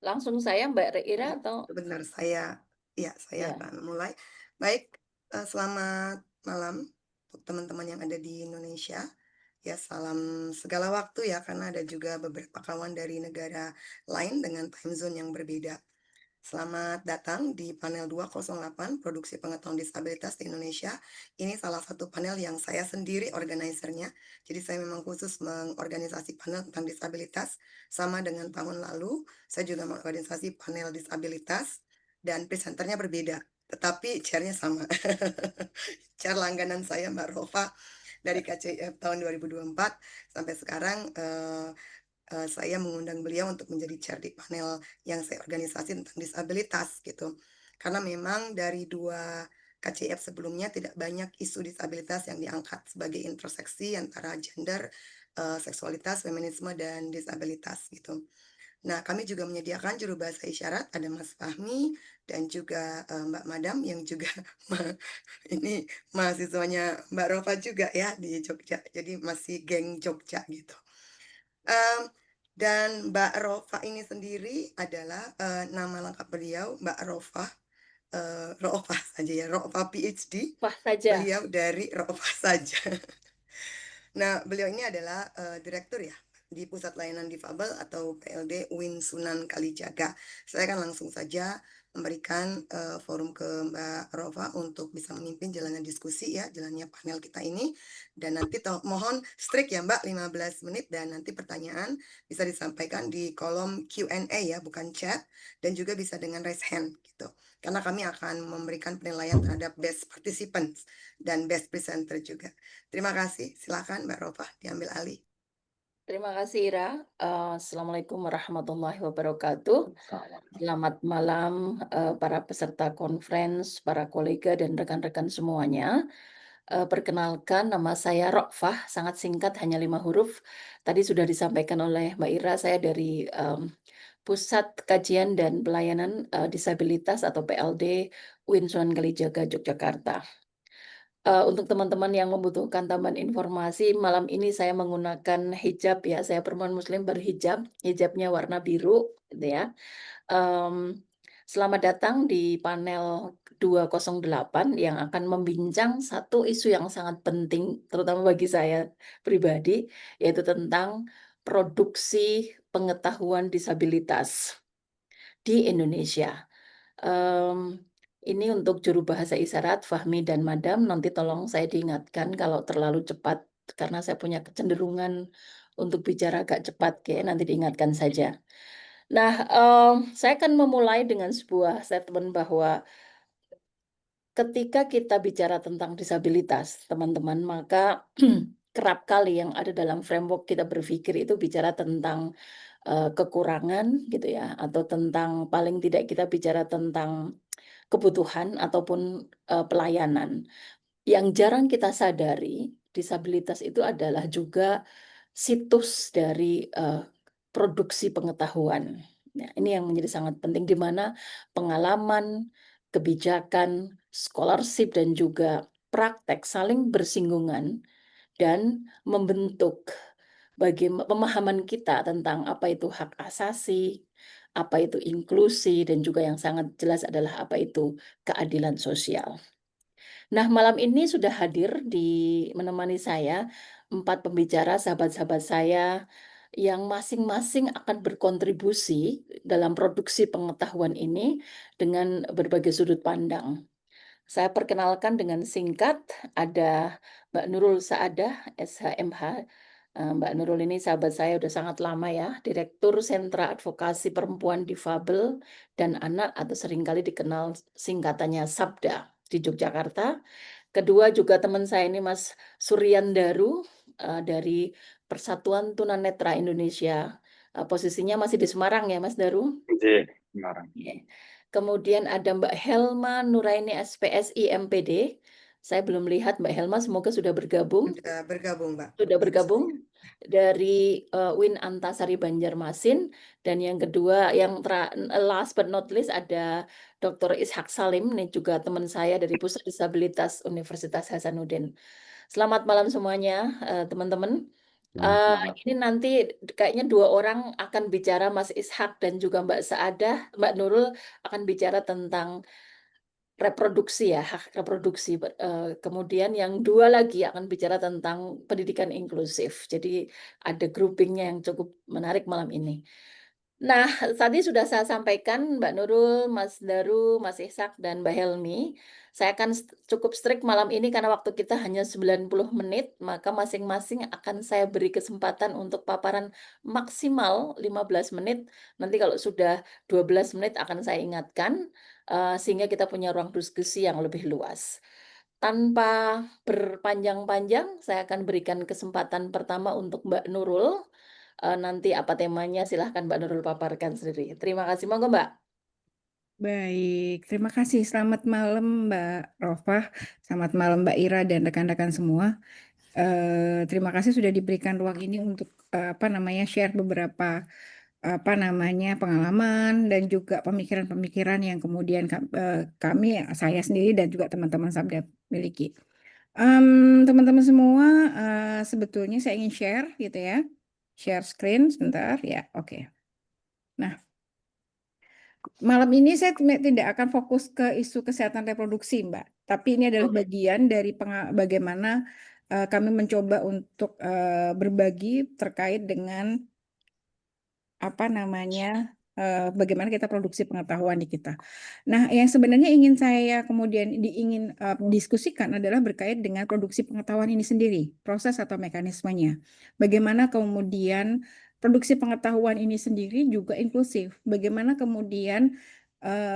Langsung saya Mbak Ira Ya, atau sebentar saya ya, akan mulai. Baik, selamat malam untuk teman-teman yang ada di Indonesia. Ya, salam segala waktu ya, karena ada juga beberapa kawan dari negara lain dengan time zone yang berbeda. Selamat datang di panel 208 Produksi Pengetahuan Disabilitas di Indonesia. Ini salah satu panel yang saya sendiri organisernya. Jadi saya memang khusus mengorganisasi panel tentang disabilitas. Sama dengan tahun lalu, saya juga mengorganisasi panel disabilitas dan presenternya berbeda. Tetapi chairnya sama. Chair langganan saya Mbak Rova dari KCIF tahun 2024 sampai sekarang saya mengundang beliau untuk menjadi chair di panel yang saya organisasi tentang disabilitas gitu. Karena memang dari dua KCF sebelumnya tidak banyak isu disabilitas yang diangkat sebagai interseksi antara gender, seksualitas, feminisme, dan disabilitas gitu. Nah, kami juga menyediakan juru bahasa isyarat, ada Mas Fahmi dan juga Mbak Madam yang juga ini mahasiswanya Mbak Rova juga ya di Jogja, jadi masih geng Jogja gitu. Mmm, dan Mbak Rova ini sendiri adalah, nama lengkap beliau Mbak Rova, Roofah saja ya, Roofah PhD, Wah saja. beliau dari Roofah saja. Nah, beliau ini adalah, direktur ya, di Pusat Layanan Difabel atau PLD UIN Sunan Kalijaga. Saya akan langsung saja memberikan, forum ke Mbak Rova untuk bisa memimpin jalannya diskusi ya, jalannya panel kita ini. Dan nanti mohon strict ya Mbak, 15 menit dan nanti pertanyaan bisa disampaikan di kolom Q&A ya, bukan chat, dan juga bisa dengan raise hand gitu. Karena kami akan memberikan penilaian terhadap best participants dan best presenter juga. Terima kasih, silakan Mbak Rova diambil alih. Terima kasih Ira. Assalamualaikum warahmatullahi wabarakatuh. Selamat malam para peserta conference, para kolega dan rekan-rekan semuanya. Perkenalkan nama saya Rokfah, sangat singkat hanya 5 huruf. Tadi sudah disampaikan oleh Mbak Ira, saya dari Pusat Kajian dan Pelayanan Disabilitas atau PLD UIN Sunan Kalijaga, Yogyakarta. Untuk teman-teman yang membutuhkan tambahan informasi, malam ini saya menggunakan hijab ya, saya perempuan muslim berhijab, hijabnya warna biru gitu ya. Selamat datang di panel 208 yang akan membincang satu isu yang sangat penting, terutama bagi saya pribadi, yaitu tentang produksi pengetahuan disabilitas di Indonesia. Mmm, ini untuk juru bahasa isyarat Fahmi dan Madam, nanti tolong saya diingatkan kalau terlalu cepat, karena saya punya kecenderungan untuk bicara agak cepat, oke, nanti diingatkan saja. Nah, saya akan memulai dengan sebuah statement bahwa ketika kita bicara tentang disabilitas, teman-teman, maka kerap kali yang ada dalam framework kita berpikir itu bicara tentang, kekurangan gitu ya, atau tentang paling tidak kita bicara tentang kebutuhan ataupun, pelayanan. Yang jarang kita sadari, disabilitas itu adalah juga situs dari, produksi pengetahuan. Nah, ini yang menjadi sangat penting, di mana pengalaman, kebijakan, scholarship, dan juga praktek saling bersinggungan dan membentuk pemahaman kita tentang apa itu hak asasi, apa itu inklusi, dan juga yang sangat jelas adalah apa itu keadilan sosial. Nah, malam ini sudah hadir menemani saya 4 pembicara, sahabat-sahabat saya, yang masing-masing akan berkontribusi dalam produksi pengetahuan ini dengan berbagai sudut pandang. Saya perkenalkan dengan singkat, ada Mbak Nurul Saadah, SHMH. Mbak Nurul ini sahabat saya udah sangat lama ya, Direktur Sentra Advokasi Perempuan Difabel dan Anak atau seringkali dikenal singkatannya SAPDA di Yogyakarta. Kedua juga teman saya ini Mas Suryandaru, dari Persatuan Tunanetra Indonesia, posisinya masih di Semarang ya Mas Daru? Iya, Semarang. Oke. Kemudian ada Mbak Helma Nuraini SPSI MPD. Saya belum lihat Mbak Helma, semoga sudah bergabung. Sudah bergabung Mbak, Sudah baru saja. bergabung dari, UIN Antasari Banjarmasin, dan yang kedua last but not least ada Dr. Ishak Salim, ini juga teman saya dari Pusat Disabilitas Universitas Hasanuddin. Selamat malam semuanya, teman-teman. Ini nanti kayaknya dua orang akan bicara, Mas Ishak dan juga Mbak Saadah, Mbak Nurul akan bicara tentang reproduksi ya, hak reproduksi. Kemudian yang dua lagi akan bicara tentang pendidikan inklusif. Jadi ada groupingnya yang cukup menarik malam ini. Nah, tadi sudah saya sampaikan Mbak Nurul, Mas Daru, Mas Ishak, dan Mbak Helmi. Saya akan cukup strict malam ini karena waktu kita hanya 90 menit, maka masing-masing akan saya beri kesempatan untuk paparan maksimal 15 menit. Nanti kalau sudah 12 menit akan saya ingatkan, sehingga kita punya ruang diskusi yang lebih luas. Tanpa berpanjang-panjang, saya akan berikan kesempatan pertama untuk Mbak Nurul. Nanti apa temanya silahkan Mbak Nurul paparkan sendiri. Terima kasih, monggo Mbak. Baik, terima kasih. Selamat malam Mbak Rofah, selamat malam Mbak Ira dan rekan-rekan semua. Terima kasih sudah diberikan ruang ini untuk share beberapa pengalaman dan juga pemikiran-pemikiran yang kemudian kami, saya sendiri dan juga teman-teman Sabda miliki. Teman-teman semua, sebetulnya saya ingin share gitu ya, share screen sebentar ya, oke. Nah, malam ini saya tidak akan fokus ke isu kesehatan reproduksi, Mbak. Tapi ini adalah bagian dari bagaimana kami mencoba untuk berbagi terkait dengan bagaimana kita produksi pengetahuan di kita. Nah, yang sebenarnya ingin saya kemudian diskusikan adalah berkait dengan produksi pengetahuan ini sendiri, proses atau mekanismenya. Bagaimana kemudian produksi pengetahuan ini sendiri juga inklusif. Bagaimana kemudian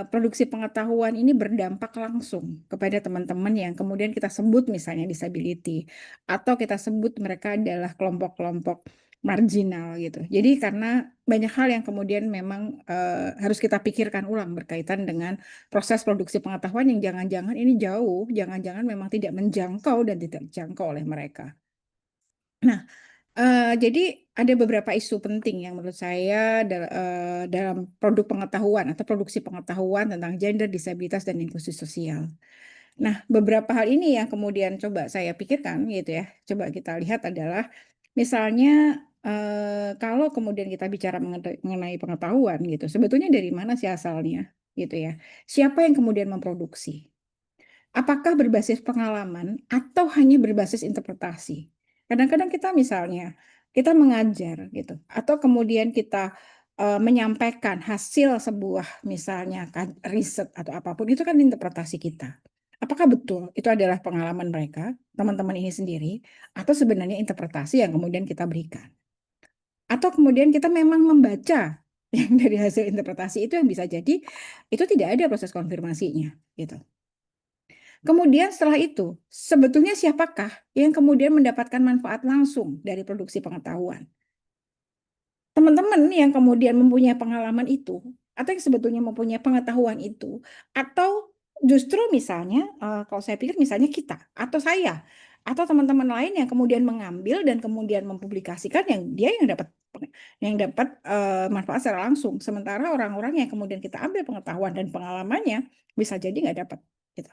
produksi pengetahuan ini berdampak langsung kepada teman-teman yang kemudian kita sebut misalnya disability, atau kita sebut mereka adalah kelompok-kelompok marginal gitu. Jadi karena banyak hal yang kemudian memang harus kita pikirkan ulang berkaitan dengan proses produksi pengetahuan yang jangan-jangan ini jauh, jangan-jangan memang tidak menjangkau dan tidak dijangkau oleh mereka. Nah, jadi ada beberapa isu penting yang menurut saya dalam produk pengetahuan atau produksi pengetahuan tentang gender, disabilitas, dan inklusi sosial. Nah, beberapa hal ini yang kemudian coba saya pikirkan gitu ya, coba kita lihat adalah misalnya kalau kemudian kita bicara mengenai pengetahuan gitu, sebetulnya dari mana sih asalnya gitu ya? Siapa yang kemudian memproduksi? Apakah berbasis pengalaman atau hanya berbasis interpretasi? Kadang-kadang kita misalnya kita mengajar gitu, atau kemudian kita menyampaikan hasil sebuah misalnya riset atau apapun itu kan interpretasi kita. Apakah betul itu adalah pengalaman mereka, teman-teman ini sendiri, atau sebenarnya interpretasi yang kemudian kita berikan? Atau kemudian kita memang membaca yang dari hasil interpretasi itu yang bisa jadi itu tidak ada proses konfirmasinya gitu. Kemudian setelah itu, sebetulnya siapakah yang kemudian mendapatkan manfaat langsung dari produksi pengetahuan? Teman-teman yang kemudian mempunyai pengalaman itu, atau yang sebetulnya mempunyai pengetahuan itu, atau justru misalnya, kalau saya pikir misalnya kita, atau saya, atau teman-teman lain yang kemudian mengambil dan kemudian mempublikasikan yang dapat manfaat secara langsung. Sementara orang-orang yang kemudian kita ambil pengetahuan dan pengalamannya bisa jadi nggak dapat. Gitu.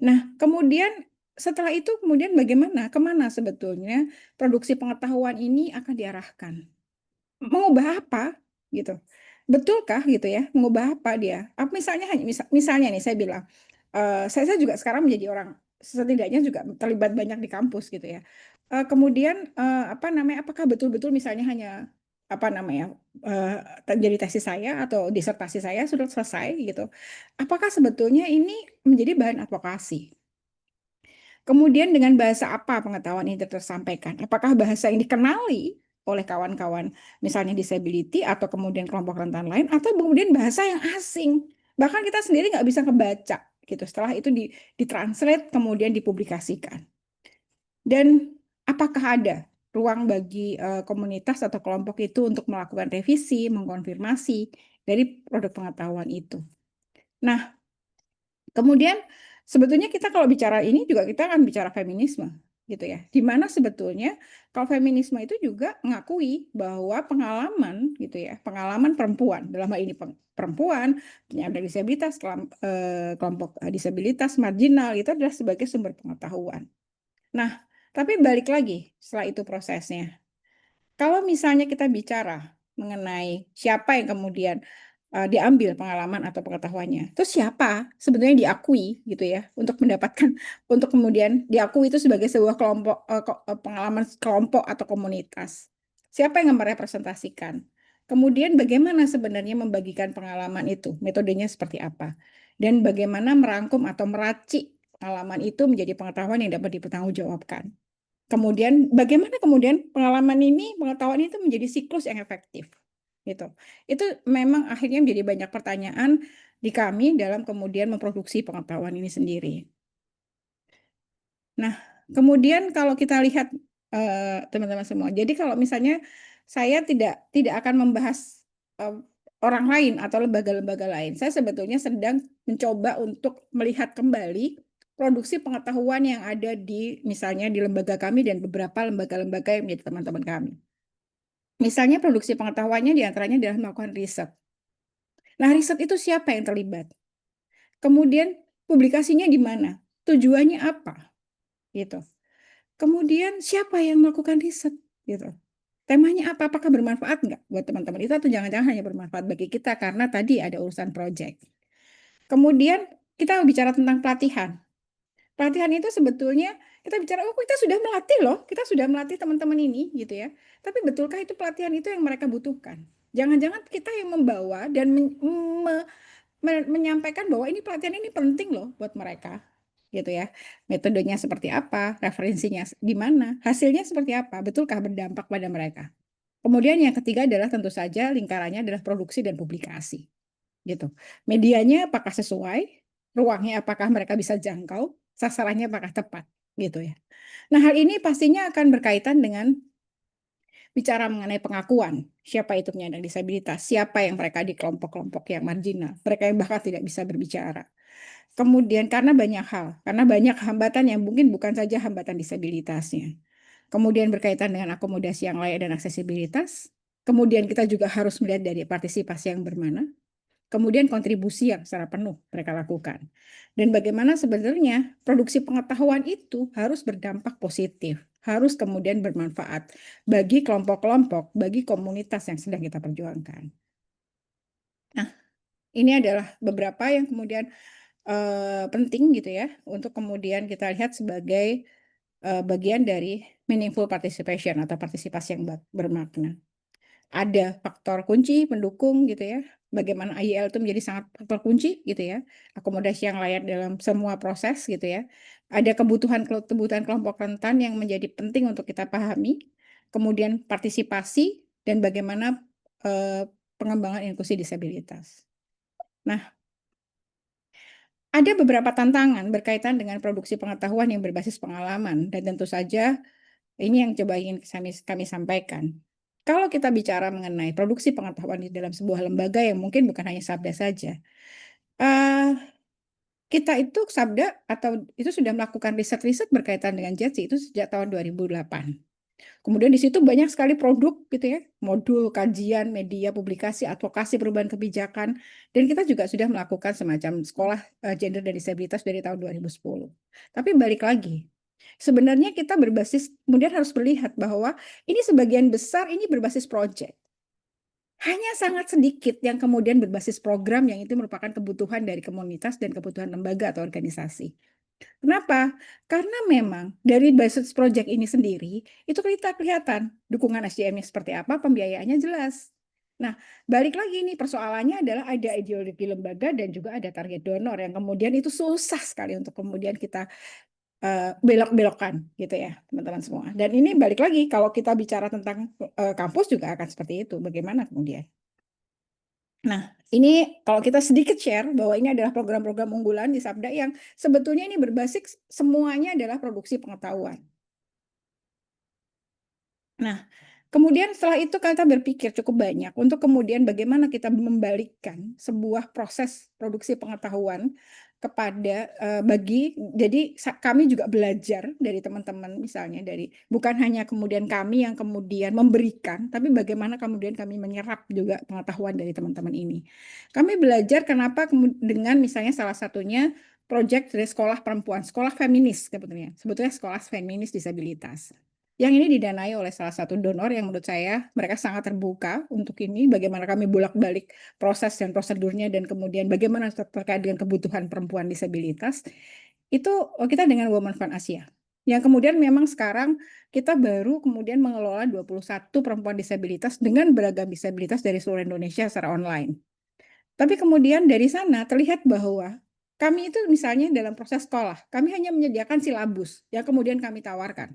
Nah, kemudian setelah itu kemudian bagaimana, kemana sebetulnya produksi pengetahuan ini akan diarahkan? Mengubah apa gitu? Betulkah gitu ya? Mengubah apa dia? Misalnya misalnya nih saya bilang, saya juga sekarang menjadi orang setidaknya juga terlibat banyak di kampus gitu ya. Kemudian apakah betul-betul misalnya hanya jadi tesis saya atau disertasi saya sudah selesai gitu? Apakah sebetulnya ini menjadi bahan advokasi? Kemudian dengan bahasa apa pengetahuan ini tersampaikan? Apakah bahasa yang dikenali oleh kawan-kawan misalnya disability atau kemudian kelompok rentan lain atau kemudian bahasa yang asing? Bahkan kita sendiri nggak bisa kebaca gitu. Setelah itu ditranslate kemudian dipublikasikan. Dan apakah ada ruang bagi komunitas atau kelompok itu untuk melakukan revisi, mengkonfirmasi dari produk pengetahuan itu? Nah, kemudian sebetulnya kita kalau bicara ini juga kita akan bicara feminisme gitu ya. Di mana sebetulnya kalau feminisme itu juga mengakui bahwa pengalaman gitu ya, pengalaman perempuan dalam hal ini perempuan, penyandang disabilitas, kelompok disabilitas marginal itu adalah sebagai sumber pengetahuan. Nah, tapi balik lagi setelah itu prosesnya. Kalau misalnya kita bicara mengenai siapa yang kemudian diambil pengalaman atau pengetahuannya, terus siapa sebenarnya diakui gitu ya untuk mendapatkan untuk kemudian diakui itu sebagai sebuah kelompok pengalaman kelompok atau komunitas. Siapa yang merepresentasikan? Kemudian bagaimana sebenarnya membagikan pengalaman itu? Metodenya seperti apa? Dan bagaimana merangkum atau meracik pengalaman itu menjadi pengetahuan yang dapat dipertanggungjawabkan. Kemudian bagaimana kemudian pengalaman ini, pengetahuan itu menjadi siklus yang efektif, gitu. Itu memang akhirnya menjadi banyak pertanyaan di kami dalam kemudian memproduksi pengetahuan ini sendiri. Nah, kemudian kalau kita lihat teman-teman semua, jadi kalau misalnya saya tidak akan membahas orang lain atau lembaga-lembaga lain, saya sebetulnya sedang mencoba untuk melihat kembali produksi pengetahuan yang ada di misalnya di lembaga kami dan beberapa lembaga-lembaga yang menjadi teman-teman kami. Misalnya produksi pengetahuannya diantaranya adalah melakukan riset. Nah, riset itu siapa yang terlibat? Kemudian publikasinya di mana? Tujuannya apa? Gitu. Kemudian siapa yang melakukan riset? Gitu. Temanya apa? Apakah bermanfaat nggak buat teman-teman itu atau jangan-jangan hanya bermanfaat bagi kita karena tadi ada urusan project. Kemudian kita bicara tentang pelatihan. Pelatihan itu sebetulnya kita bicara, oh kita sudah melatih loh, kita sudah melatih teman-teman ini gitu ya. Tapi betulkah itu pelatihan itu yang mereka butuhkan? Jangan-jangan kita yang membawa dan menyampaikan bahwa ini pelatihan ini penting loh buat mereka gitu ya. Metodenya seperti apa, referensinya di mana, hasilnya seperti apa, betulkah berdampak pada mereka. Kemudian yang ketiga adalah tentu saja lingkarannya adalah produksi dan publikasi gitu. Medianya apakah sesuai, ruangnya apakah mereka bisa jangkau, sasarannya apakah tepat gitu ya. Nah, hal ini pastinya akan berkaitan dengan bicara mengenai pengakuan, siapa itu penyandang disabilitas, siapa yang mereka di kelompok-kelompok yang marginal, mereka yang bahkan tidak bisa berbicara. Kemudian karena banyak hambatan yang mungkin bukan saja hambatan disabilitasnya. Kemudian berkaitan dengan akomodasi yang layak dan aksesibilitas. Kemudian kita juga harus melihat dari partisipasi yang bermana. Kemudian kontribusi yang secara penuh mereka lakukan. Dan bagaimana sebenarnya produksi pengetahuan itu harus berdampak positif, harus kemudian bermanfaat bagi kelompok-kelompok, bagi komunitas yang sedang kita perjuangkan. Nah, ini adalah beberapa yang kemudian penting gitu ya, untuk kemudian kita lihat sebagai bagian dari meaningful participation atau partisipasi yang bermakna. Ada faktor kunci pendukung gitu ya, bagaimana IEL itu menjadi sangat faktor kunci gitu ya, akomodasi yang layak dalam semua proses gitu ya. Ada kebutuhan kelompok rentan yang menjadi penting untuk kita pahami, kemudian partisipasi dan bagaimana pengembangan inklusi disabilitas. Nah, ada beberapa tantangan berkaitan dengan produksi pengetahuan yang berbasis pengalaman dan tentu saja ini yang coba ingin kami sampaikan. Kalau kita bicara mengenai produksi pengetahuan di dalam sebuah lembaga yang mungkin bukan hanya Sabda saja, kita itu Sabda atau itu sudah melakukan riset-riset berkaitan dengan JETSI itu sejak tahun 2008. Kemudian di situ banyak sekali produk gitu ya, modul, kajian, media, publikasi, advokasi perubahan kebijakan, dan kita juga sudah melakukan semacam sekolah gender dan disabilitas dari tahun 2010. Tapi balik lagi, sebenarnya kita berbasis, kemudian harus melihat bahwa ini sebagian besar ini berbasis project. Hanya sangat sedikit yang kemudian berbasis program yang itu merupakan kebutuhan dari komunitas dan kebutuhan lembaga atau organisasi. Kenapa? Karena memang dari basis project ini sendiri, itu kita kelihatan dukungan SDM-nya seperti apa, pembiayaannya jelas. Nah, balik lagi nih persoalannya adalah ada ideologi lembaga dan juga ada target donor yang kemudian itu susah sekali untuk kemudian kita belok-belokan gitu ya, teman-teman semua. Dan ini balik lagi kalau kita bicara tentang kampus juga akan seperti itu. Bagaimana kemudian? Nah, ini kalau kita sedikit share bahwa ini adalah program-program unggulan di Sabda yang sebetulnya ini berbasis semuanya adalah produksi pengetahuan. Nah, kemudian setelah itu kita berpikir cukup banyak untuk kemudian bagaimana kita membalikkan sebuah proses produksi pengetahuan kepada jadi kami juga belajar dari teman-teman misalnya dari bukan hanya kemudian kami yang kemudian memberikan tapi bagaimana kemudian kami menyerap juga pengetahuan dari teman-teman ini. Kami belajar kenapa dengan misalnya salah satunya proyek dari sekolah perempuan, sekolah feminis sebetulnya sekolah feminis disabilitas. Yang ini didanai oleh salah satu donor yang menurut saya mereka sangat terbuka untuk ini, bagaimana kami bolak-balik proses dan prosedurnya dan kemudian bagaimana terkait dengan kebutuhan perempuan disabilitas. Itu kita dengan Women Fund Asia. Yang kemudian memang sekarang kita baru kemudian mengelola 21 perempuan disabilitas dengan beragam disabilitas dari seluruh Indonesia secara online. Tapi kemudian dari sana terlihat bahwa kami itu misalnya dalam proses sekolah, kami hanya menyediakan silabus yang kemudian kami tawarkan.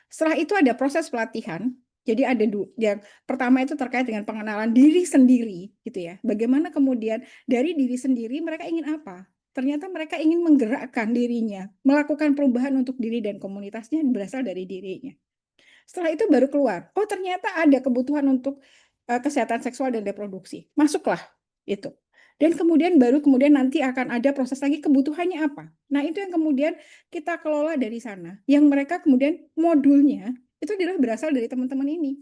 Setelah itu ada proses pelatihan. Jadi ada yang pertama itu terkait dengan pengenalan diri sendiri, gitu ya. Bagaimana kemudian dari diri sendiri mereka ingin apa? Ternyata mereka ingin menggerakkan dirinya, melakukan perubahan untuk diri dan komunitasnya berasal dari dirinya. Setelah itu baru keluar, oh ternyata ada kebutuhan untuk kesehatan seksual dan reproduksi. Masuklah itu. Dan kemudian baru kemudian nanti akan ada proses lagi kebutuhannya apa. Nah, itu yang kemudian kita kelola dari sana. Yang mereka kemudian modulnya itu adalah berasal dari teman-teman ini.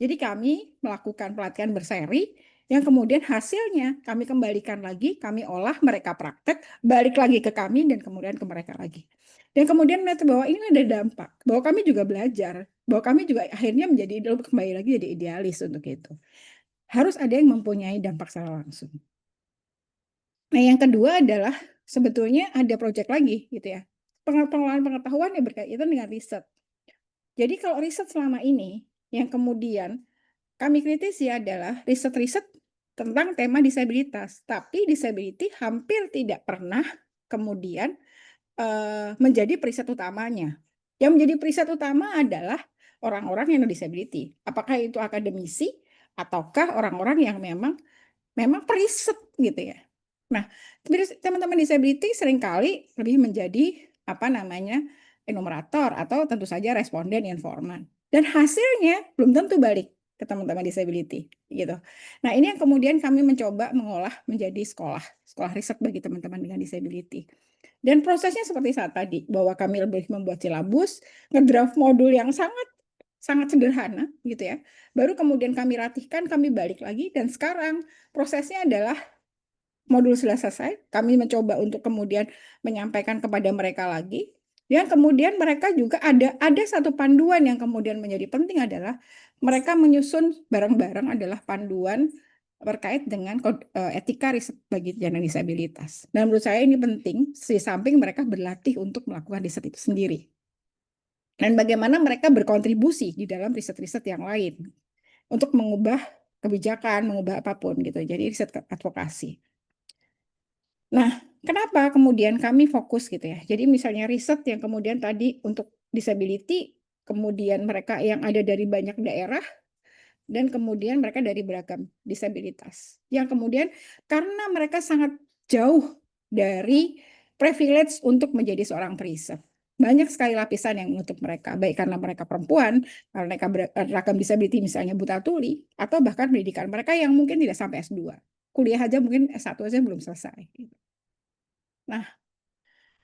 Jadi kami melakukan pelatihan berseri yang kemudian hasilnya kami kembalikan lagi, kami olah, mereka praktek, balik lagi ke kami dan kemudian ke mereka lagi. Dan kemudian melihat bahwa ini ada dampak, bahwa kami juga belajar, bahwa kami juga akhirnya menjadi kembali lagi jadi idealis untuk itu. Harus ada yang mempunyai dampak secara langsung. Nah, yang kedua adalah sebetulnya ada proyek lagi gitu ya. Pengelolaan pengetahuan yang berkaitan dengan riset. Jadi kalau riset selama ini yang kemudian kami kritisi adalah riset-riset tentang tema disabilitas, tapi disability hampir tidak pernah kemudian menjadi periset utamanya. Yang menjadi periset utama adalah orang-orang yang disability. Apakah itu akademisi ataukah orang-orang yang memang periset gitu ya. Nah, teman-teman disability seringkali lebih menjadi apa namanya enumerator atau tentu saja responden informan. Dan hasilnya belum tentu balik ke teman-teman disability gitu. Nah, ini yang kemudian kami mencoba mengolah menjadi sekolah riset bagi teman-teman dengan disability. Dan prosesnya seperti saat tadi, bahwa kami lebih membuat silabus, ngedraft modul yang sangat sederhana gitu ya. Baru kemudian kami ratihkan, kami balik lagi dan sekarang prosesnya adalah modul sudah selesai, kami mencoba untuk kemudian menyampaikan kepada mereka lagi. Dan kemudian mereka juga ada satu panduan yang kemudian menjadi penting adalah mereka menyusun bareng-bareng adalah panduan terkait dengan etika riset bagi penyandang disabilitas. Dan menurut saya ini penting, di samping mereka berlatih untuk melakukan riset itu sendiri. Dan bagaimana mereka berkontribusi di dalam riset-riset yang lain untuk mengubah kebijakan, mengubah apapun gitu. Jadi riset advokasi. Nah, kenapa kemudian kami fokus gitu ya? Jadi misalnya riset yang kemudian tadi untuk disability, kemudian mereka yang ada dari banyak daerah, dan kemudian mereka dari beragam disabilitas. Yang kemudian karena mereka sangat jauh dari privilege untuk menjadi seorang periset. Banyak sekali lapisan yang menutup mereka, baik karena mereka perempuan, karena mereka beragam disability misalnya buta tuli, atau bahkan pendidikan mereka yang mungkin tidak sampai S2. Kuliah aja mungkin S1 aja belum selesai. Nah,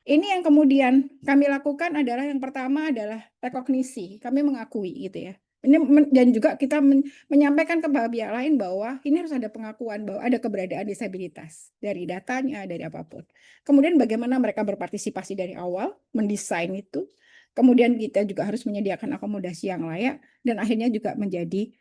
ini yang kemudian kami lakukan adalah yang pertama adalah rekognisi. Kami mengakui gitu ya. Ini dan juga kita menyampaikan ke pihak lain bahwa ini harus ada pengakuan bahwa ada keberadaan disabilitas dari datanya, dari apapun. Kemudian bagaimana mereka berpartisipasi dari awal, mendesain itu. Kemudian kita juga harus menyediakan akomodasi yang layak dan akhirnya juga menjadi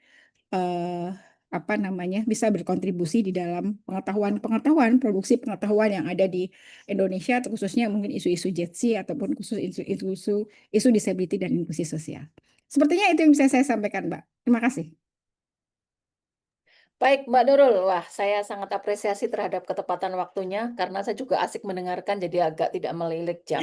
apa namanya bisa berkontribusi di dalam pengetahuan produksi pengetahuan yang ada di Indonesia, khususnya mungkin isu-isu JETSI ataupun khusus isu disability dan inklusi sosial. Sepertinya itu yang bisa saya sampaikan, Mbak. Terima kasih. Baik, Mbak Nurul. Wah, saya sangat apresiasi terhadap ketepatan waktunya karena saya juga asik mendengarkan jadi agak tidak melirik jam.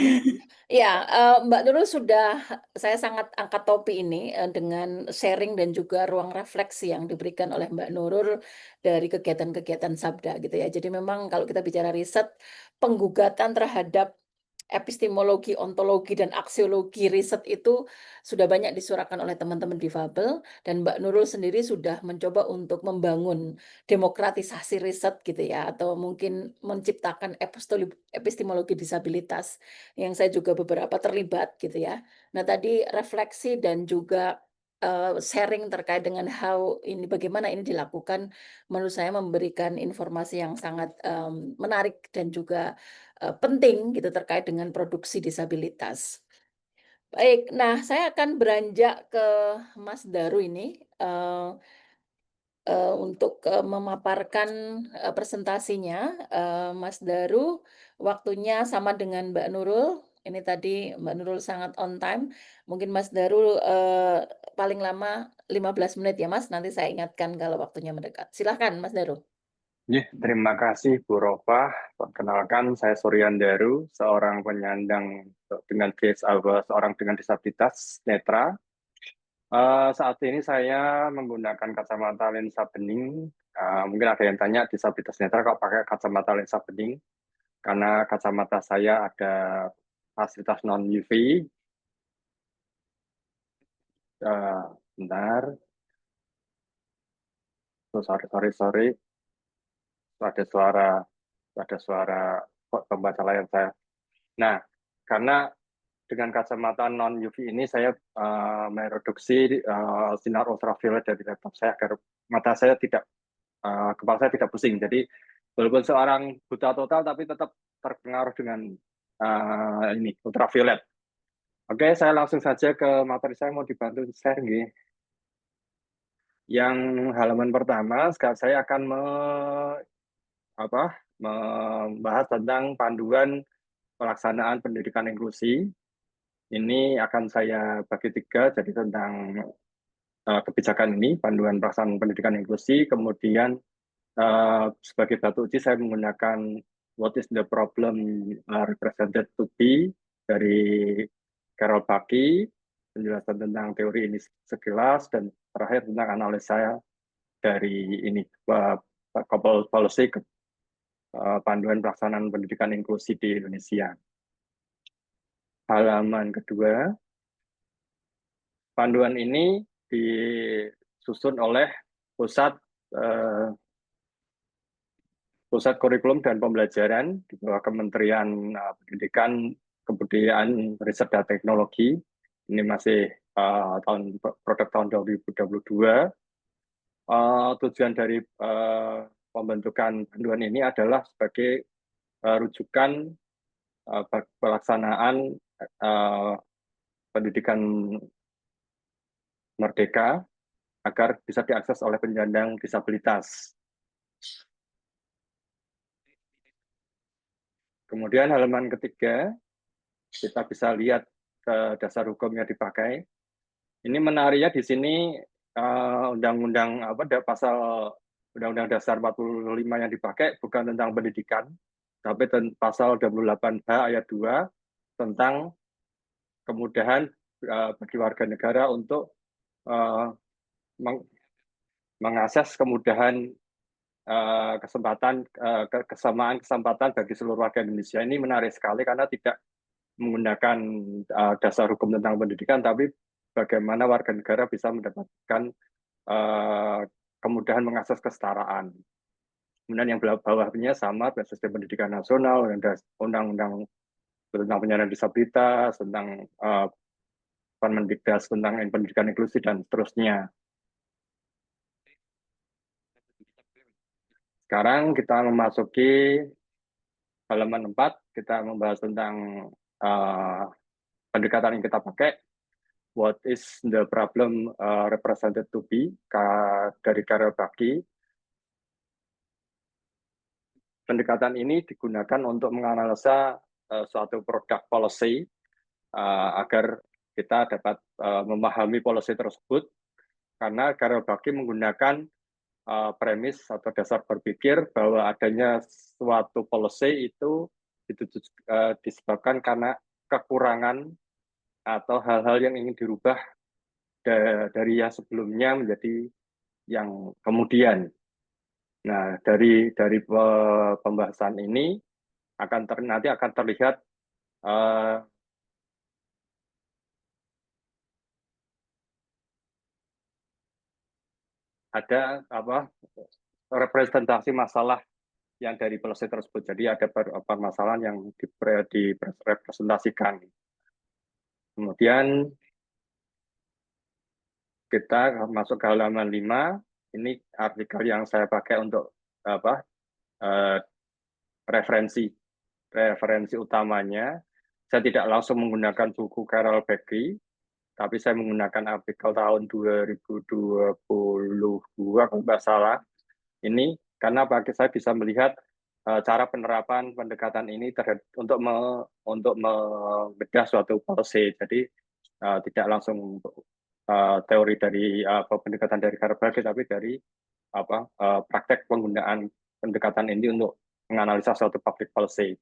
Ya, Mbak Nurul sudah saya sangat angkat topi ini dengan sharing dan juga ruang refleksi yang diberikan oleh Mbak Nurul dari kegiatan-kegiatan Sabda gitu ya. Jadi memang kalau kita bicara riset, penggugatan terhadap epistemologi, ontologi, dan aksiologi riset itu sudah banyak disuarakan oleh teman-teman difabel, dan Mbak Nurul sendiri sudah mencoba untuk membangun demokratisasi riset gitu ya, atau mungkin menciptakan epistemologi disabilitas, yang saya juga beberapa terlibat gitu ya. Nah tadi refleksi dan juga sharing terkait dengan bagaimana ini dilakukan, menurut saya memberikan informasi yang sangat menarik dan juga penting gitu terkait dengan produksi disabilitas. Baik, nah saya akan beranjak ke Mas Daru ini, untuk, memaparkan, presentasinya. Mas Daru, waktunya sama dengan Mbak Nurul, ini tadi Mbak Nurul sangat on time. Mungkin Mas Daru, paling lama 15 menit ya Mas, nanti saya ingatkan kalau waktunya mendekat. Silahkan Mas Daru. Terima kasih Bu Ropa. Perkenalkan, saya Suryan Daru, seorang penyandang seorang dengan disabilitas netra. Saat ini saya menggunakan kacamata lensa bening. Mungkin ada yang tanya disabilitas netra kok pakai kacamata lensa bening? Karena kacamata saya ada fasilitas non UV. Bentar, sorry. Ada suara pembaca layar saya. Nah, karena dengan kacamata non UV ini saya mereduksi sinar ultraviolet dari laptop saya agar mata saya tidak kepala saya tidak pusing. Jadi walaupun seorang buta total tapi tetap terpengaruh dengan ini ultraviolet. Oke, saya langsung saja ke materi saya, mau dibantu share nggih. Yang halaman pertama, sekarang saya akan membahas tentang panduan pelaksanaan pendidikan inklusi. Ini akan saya bagi 3, jadi tentang kebijakan ini, panduan pelaksanaan pendidikan inklusi, kemudian sebagai batu uji saya menggunakan what is the problem represented to be dari Carol Bucky, penjelasan tentang teori ini sekilas, dan terakhir tentang analisa dari ini couple policy panduan pelaksanaan pendidikan inklusi di Indonesia. Halaman kedua, panduan ini disusun oleh Pusat Kurikulum dan Pembelajaran di bawah Kementerian Pendidikan, Kebudayaan, Riset dan Teknologi. Ini masih produk tahun 2022. Tujuan dari pembentukan panduan ini adalah sebagai rujukan pelaksanaan pendidikan merdeka agar bisa diakses oleh penyandang disabilitas. Kemudian halaman ketiga, kita bisa lihat dasar hukum yang dipakai. Ini menariknya di sini pasal Undang-Undang Dasar 45 yang dipakai bukan tentang pendidikan, tapi pasal 28H ayat 2 tentang kemudahan bagi warga negara untuk mengakses kemudahan kesamaan kesempatan bagi seluruh warga Indonesia. Ini menarik sekali karena tidak menggunakan dasar hukum tentang pendidikan, tapi bagaimana warga negara bisa mendapatkan kemudahan mengakses kesetaraan. Kemudian yang bawahnya sama, sistem pendidikan nasional, undang-undang tentang penyandang disabilitas, tentang Permendikbud tentang pendidikan inklusi, dan seterusnya. Sekarang kita memasuki halaman 4, kita membahas tentang pendekatan yang kita pakai. What is the problem represented to be dari Carol Bucky. Pendekatan ini digunakan untuk menganalisa suatu produk policy agar kita dapat memahami policy tersebut, karena Carol Bucky menggunakan premis atau dasar berpikir bahwa adanya suatu policy itu disebabkan karena kekurangan atau hal-hal yang ingin dirubah dari yang sebelumnya menjadi yang kemudian. Nah, dari pembahasan ini nanti akan terlihat ada representasi masalah yang dari policy tersebut. Jadi ada permasalahan yang direpresentasikan. Kemudian kita masuk ke halaman 5. Ini artikel yang saya pakai untuk referensi utamanya. saya tidak langsung menggunakan buku Carol Beckley, tapi saya menggunakan artikel tahun 2022 kalau nggak salah. Ini karena bagi saya bisa melihat cara penerapan pendekatan ini untuk membedah suatu policy. Jadi tidak langsung teori dari pendekatan dari Carol Beckley, tapi dari praktek penggunaan pendekatan ini untuk menganalisa suatu public policy.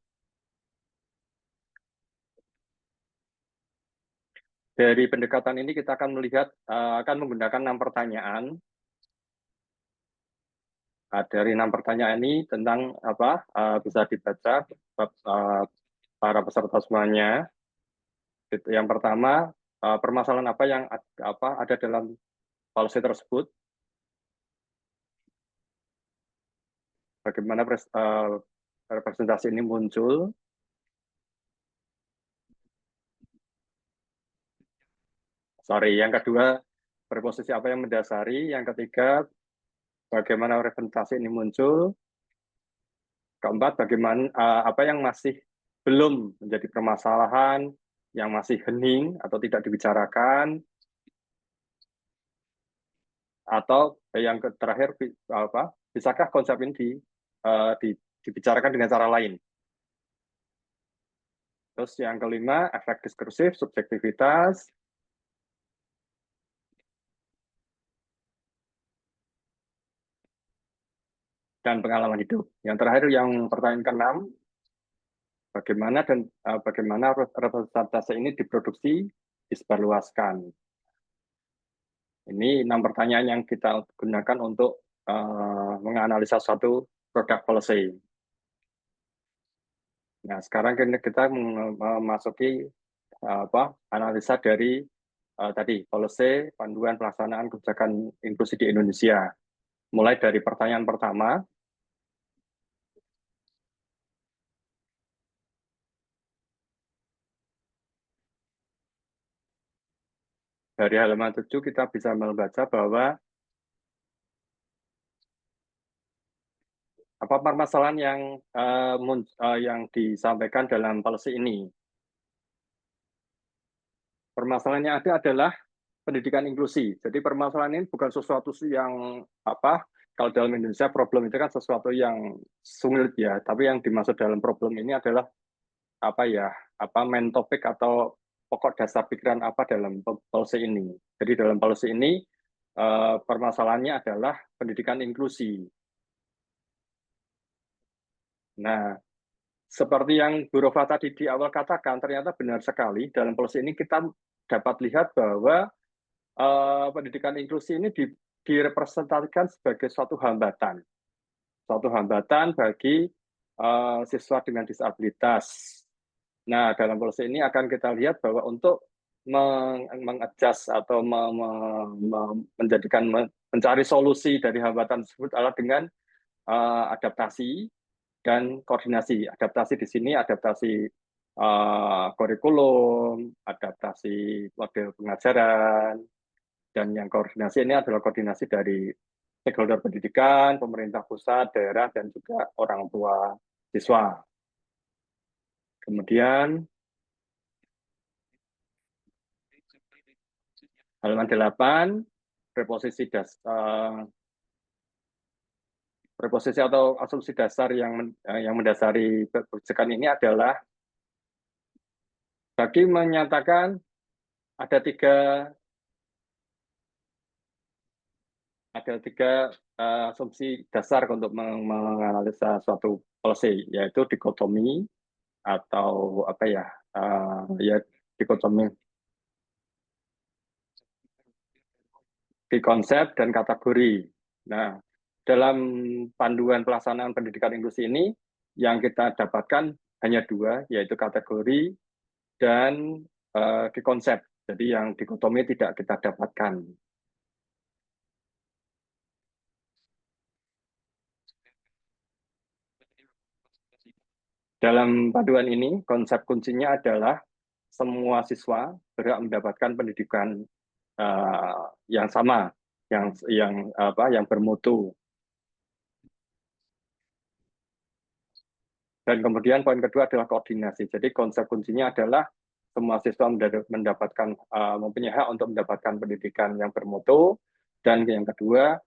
Dari pendekatan ini kita akan melihat, akan menggunakan 6 pertanyaan. Dari 6 pertanyaan ini tentang bisa dibaca para peserta semuanya. Yang pertama, permasalahan apa yang ada dalam policy tersebut. Bagaimana representasi ini muncul. Yang kedua, preposisi apa yang mendasari. Yang ketiga, bagaimana representasi ini muncul. Keempat, bagaimana apa yang masih belum menjadi permasalahan, yang masih hening atau tidak dibicarakan. Atau yang terakhir, bisakah konsep ini dibicarakan dengan cara lain. Terus yang kelima, efek diskursif, subjektivitas. Dan pengalaman hidup. Yang terakhir, yang pertanyaan ke-6, bagaimana representasi ini diproduksi, disebarluaskan. Ini 6 pertanyaan yang kita gunakan untuk menganalisa suatu produk policy. Nah, sekarang kita memasuki analisa dari tadi policy, panduan pelaksanaan kebijakan inklusi di Indonesia. Mulai dari pertanyaan pertama. Dari halaman 7 kita bisa membaca bahwa apa permasalahan yang disampaikan dalam policy ini. Permasalahan yang ada adalah pendidikan inklusi. Jadi permasalahan ini bukan sesuatu yang kalau dalam Indonesia problem itu kan sesuatu yang sulit ya, tapi yang dimaksud dalam problem ini adalah main topik atau pokok dasar pikiran apa dalam policy ini. Jadi dalam policy ini permasalahannya adalah pendidikan inklusi. Nah, seperti yang Bu Rofa tadi di awal katakan, ternyata benar sekali dalam policy ini kita dapat lihat bahwa pendidikan inklusi ini direpresentasikan sebagai suatu hambatan bagi siswa dengan disabilitas. Nah, dalam policy ini akan kita lihat bahwa untuk mengadjust atau mencari solusi dari hambatan tersebut adalah dengan adaptasi dan koordinasi. Adaptasi di sini adaptasi kurikulum, adaptasi model pengajaran, dan yang koordinasi ini adalah koordinasi dari stakeholder pendidikan, pemerintah pusat, daerah, dan juga orang tua siswa. Kemudian halaman 8, preposisi atau asumsi dasar yang mendasari kebijakan ini adalah bagi menyatakan ada tiga asumsi dasar untuk menganalisa suatu policy, yaitu dikotomi atau dikotomi di konsep dan kategori. Nah, dalam panduan pelaksanaan pendidikan inklusi ini yang kita dapatkan hanya 2, yaitu kategori dan di konsep. Jadi yang dikotomi tidak kita dapatkan. Dalam panduan ini, konsep kuncinya adalah semua siswa berhak mendapatkan pendidikan yang sama, yang bermutu. Dan kemudian poin kedua adalah koordinasi. Jadi konsep kuncinya adalah semua siswa mendapatkan mempunyai hak untuk mendapatkan pendidikan yang bermutu, dan yang kedua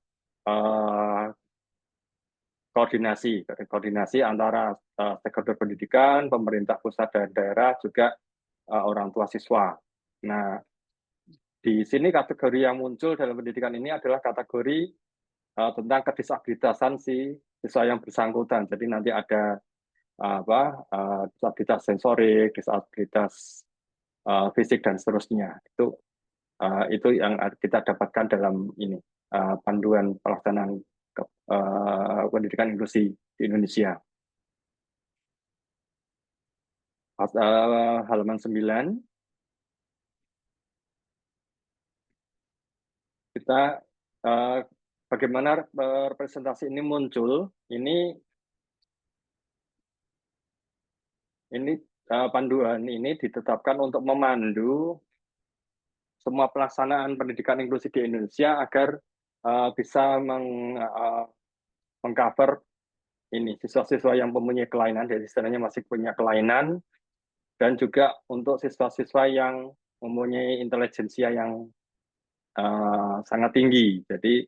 koordinasi antara stakeholder pendidikan, pemerintah pusat dan daerah, juga orang tua siswa. Nah, di sini kategori yang muncul dalam pendidikan ini adalah kategori tentang kedisabilitasan si siswa yang bersangkutan. Jadi nanti ada disabilitas sensorik, disabilitas fisik dan seterusnya. Itu yang kita dapatkan dalam ini panduan pelaksanaan pendidikan inklusi di Indonesia. Halaman 9. Kita bagaimana representasi ini muncul? Ini panduan ini ditetapkan untuk memandu semua pelaksanaan pendidikan inklusi di Indonesia agar bisa mengcover ini siswa-siswa yang mempunyai kelainan, jadi istilahnya masih punya kelainan, dan juga untuk siswa-siswa yang mempunyai intelijensia yang sangat tinggi. Jadi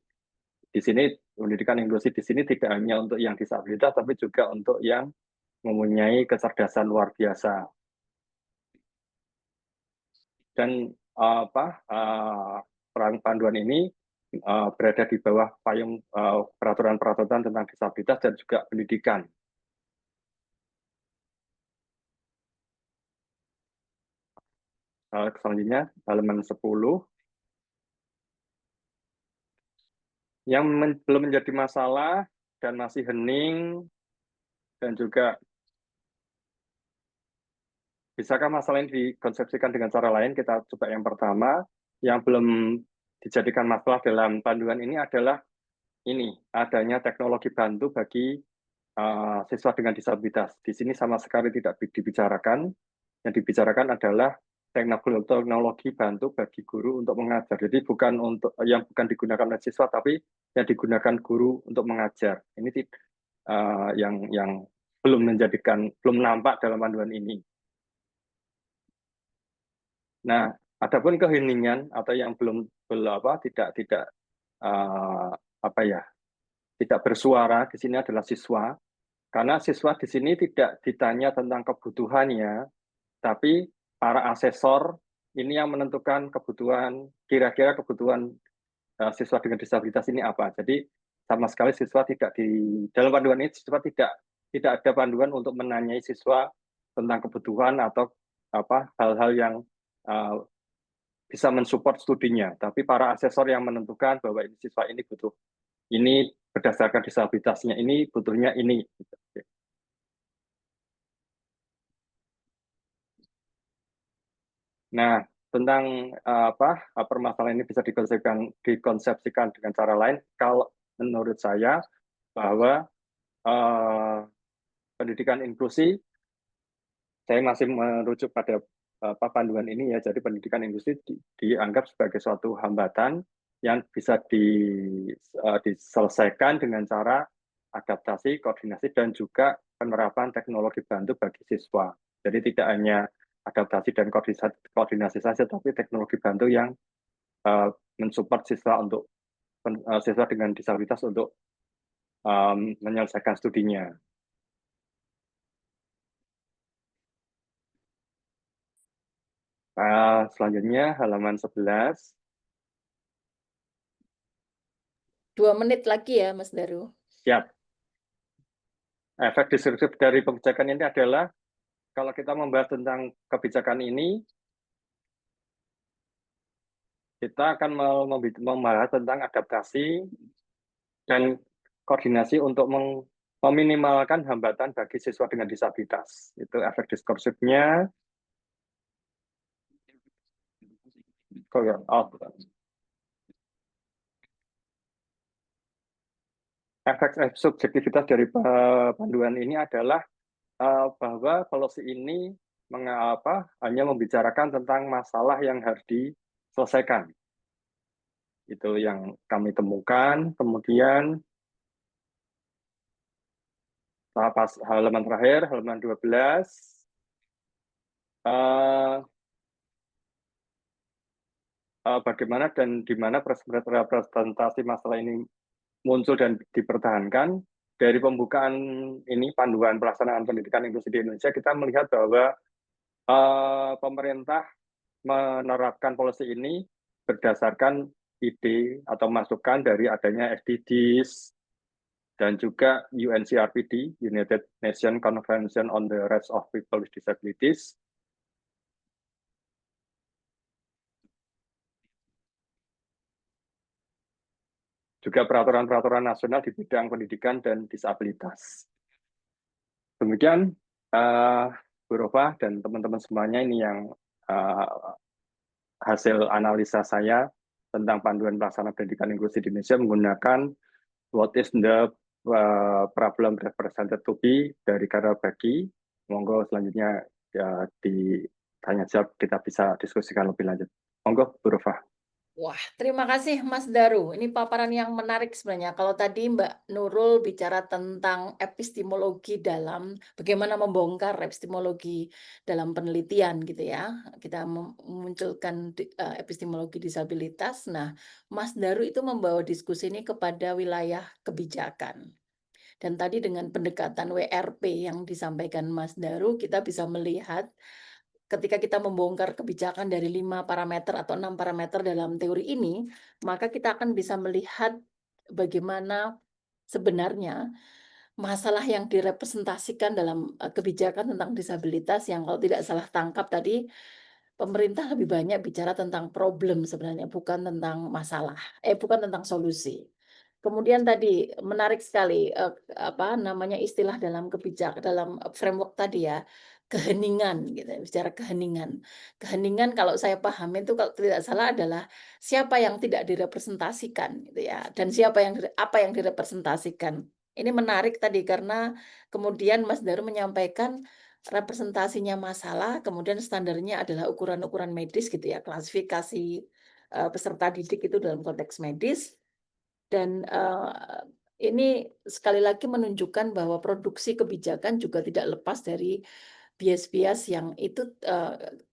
di sini pendidikan inklusi di sini tidak hanya untuk yang disabilitas, tapi juga untuk yang mempunyai kecerdasan luar biasa. Dan panduan ini berada di bawah payung peraturan-peraturan tentang disabilitas dan juga pendidikan. Selanjutnya, halaman 10. Yang belum menjadi masalah dan masih hening, dan juga bisakah masalah ini dikonsepsikan dengan cara lain? Kita coba yang pertama, yang belum dijadikan masalah dalam panduan ini adalah ini, adanya teknologi bantu bagi siswa dengan disabilitas. Di sini sama sekali tidak dibicarakan. Yang dibicarakan adalah teknologi bantu bagi guru untuk mengajar. Jadi bukan bukan digunakan oleh siswa, tapi yang digunakan guru untuk mengajar. Ini yang belum nampak dalam panduan ini. Nah, adapun keheningan atau yang tidak bersuara di sini adalah siswa, karena siswa di sini tidak ditanya tentang kebutuhannya, tapi para asesor ini yang menentukan kira-kira kebutuhan siswa dengan disabilitas ini apa. Jadi sama sekali siswa dalam panduan ini siswa tidak ada panduan untuk menanyai siswa tentang kebutuhan atau hal-hal yang bisa mensupport studinya, tapi para asesor yang menentukan bahwa siswa ini butuh ini berdasarkan disabilitasnya, ini butuhnya ini. Nah, tentang permasalahan ini bisa dikonsepsikan dengan cara lain. Kalau menurut saya bahwa pendidikan inklusi, saya masih merujuk pada panduan ini ya. Jadi pendidikan inklusi dianggap sebagai suatu hambatan yang bisa diselesaikan dengan cara adaptasi, koordinasi, dan juga penerapan teknologi bantu bagi siswa. Jadi tidak hanya adaptasi dan koordinasi saja, tapi teknologi bantu yang mensupport siswa dengan disabilitas untuk menyelesaikan studinya. Selanjutnya halaman 11. 2 menit lagi ya, Mas Daru. Siap. Efek disruptif dari kebijakan ini adalah kalau kita membahas tentang kebijakan ini, kita akan membahas tentang adaptasi dan koordinasi untuk meminimalkan hambatan bagi siswa dengan disabilitas. Itu efek diskursifnya. Efek subjektivitas dari panduan ini adalah bahwa policy ini hanya membicarakan tentang masalah yang harus diselesaikan. Itu yang kami temukan. Kemudian halaman terakhir, halaman 12. Bagaimana dan di mana representasi masalah ini muncul dan dipertahankan. Dari pembukaan ini, panduan pelaksanaan pendidikan inklusi di Indonesia, kita melihat bahwa pemerintah menerapkan policy ini berdasarkan ide atau masukan dari adanya SDGs dan juga UNCRPD, United Nations Convention on the Rights of People with Disabilities. Juga peraturan-peraturan nasional di bidang pendidikan dan disabilitas. Demikian, Bu Rofa dan teman-teman semuanya, ini yang hasil analisa saya tentang panduan pelaksanaan pendidikan inklusi di Indonesia menggunakan what is the problem represented to be dari Karel Bagi. Monggo selanjutnya ya, ditanya jawab, kita bisa diskusikan lebih lanjut. Monggo, Bu Rofa. Wah, terima kasih Mas Daru. Ini paparan yang menarik sebenarnya. Kalau tadi Mbak Nurul bicara tentang epistemologi dalam bagaimana membongkar epistemologi dalam penelitian gitu ya. Kita memunculkan epistemologi disabilitas. Nah, Mas Daru itu membawa diskusi ini kepada wilayah kebijakan. Dan tadi dengan pendekatan WRP yang disampaikan Mas Daru, kita bisa melihat ketika kita membongkar kebijakan dari 5 parameter atau 6 parameter dalam teori ini, maka kita akan bisa melihat bagaimana sebenarnya masalah yang direpresentasikan dalam kebijakan tentang disabilitas yang kalau tidak salah tangkap tadi, pemerintah lebih banyak bicara tentang problem sebenarnya, bukan tentang masalah, bukan tentang solusi. Kemudian tadi menarik sekali istilah dalam dalam framework tadi ya, keheningan gitu, bicara keheningan. Keheningan kalau saya pahami itu kalau tidak salah adalah siapa yang tidak direpresentasikan gitu ya, dan apa yang direpresentasikan. Ini menarik tadi karena kemudian Mas Daru menyampaikan representasinya masalah, kemudian standarnya adalah ukuran-ukuran medis gitu ya, klasifikasi peserta didik itu dalam konteks medis. Dan ini sekali lagi menunjukkan bahwa produksi kebijakan juga tidak lepas dari bias-bias yang itu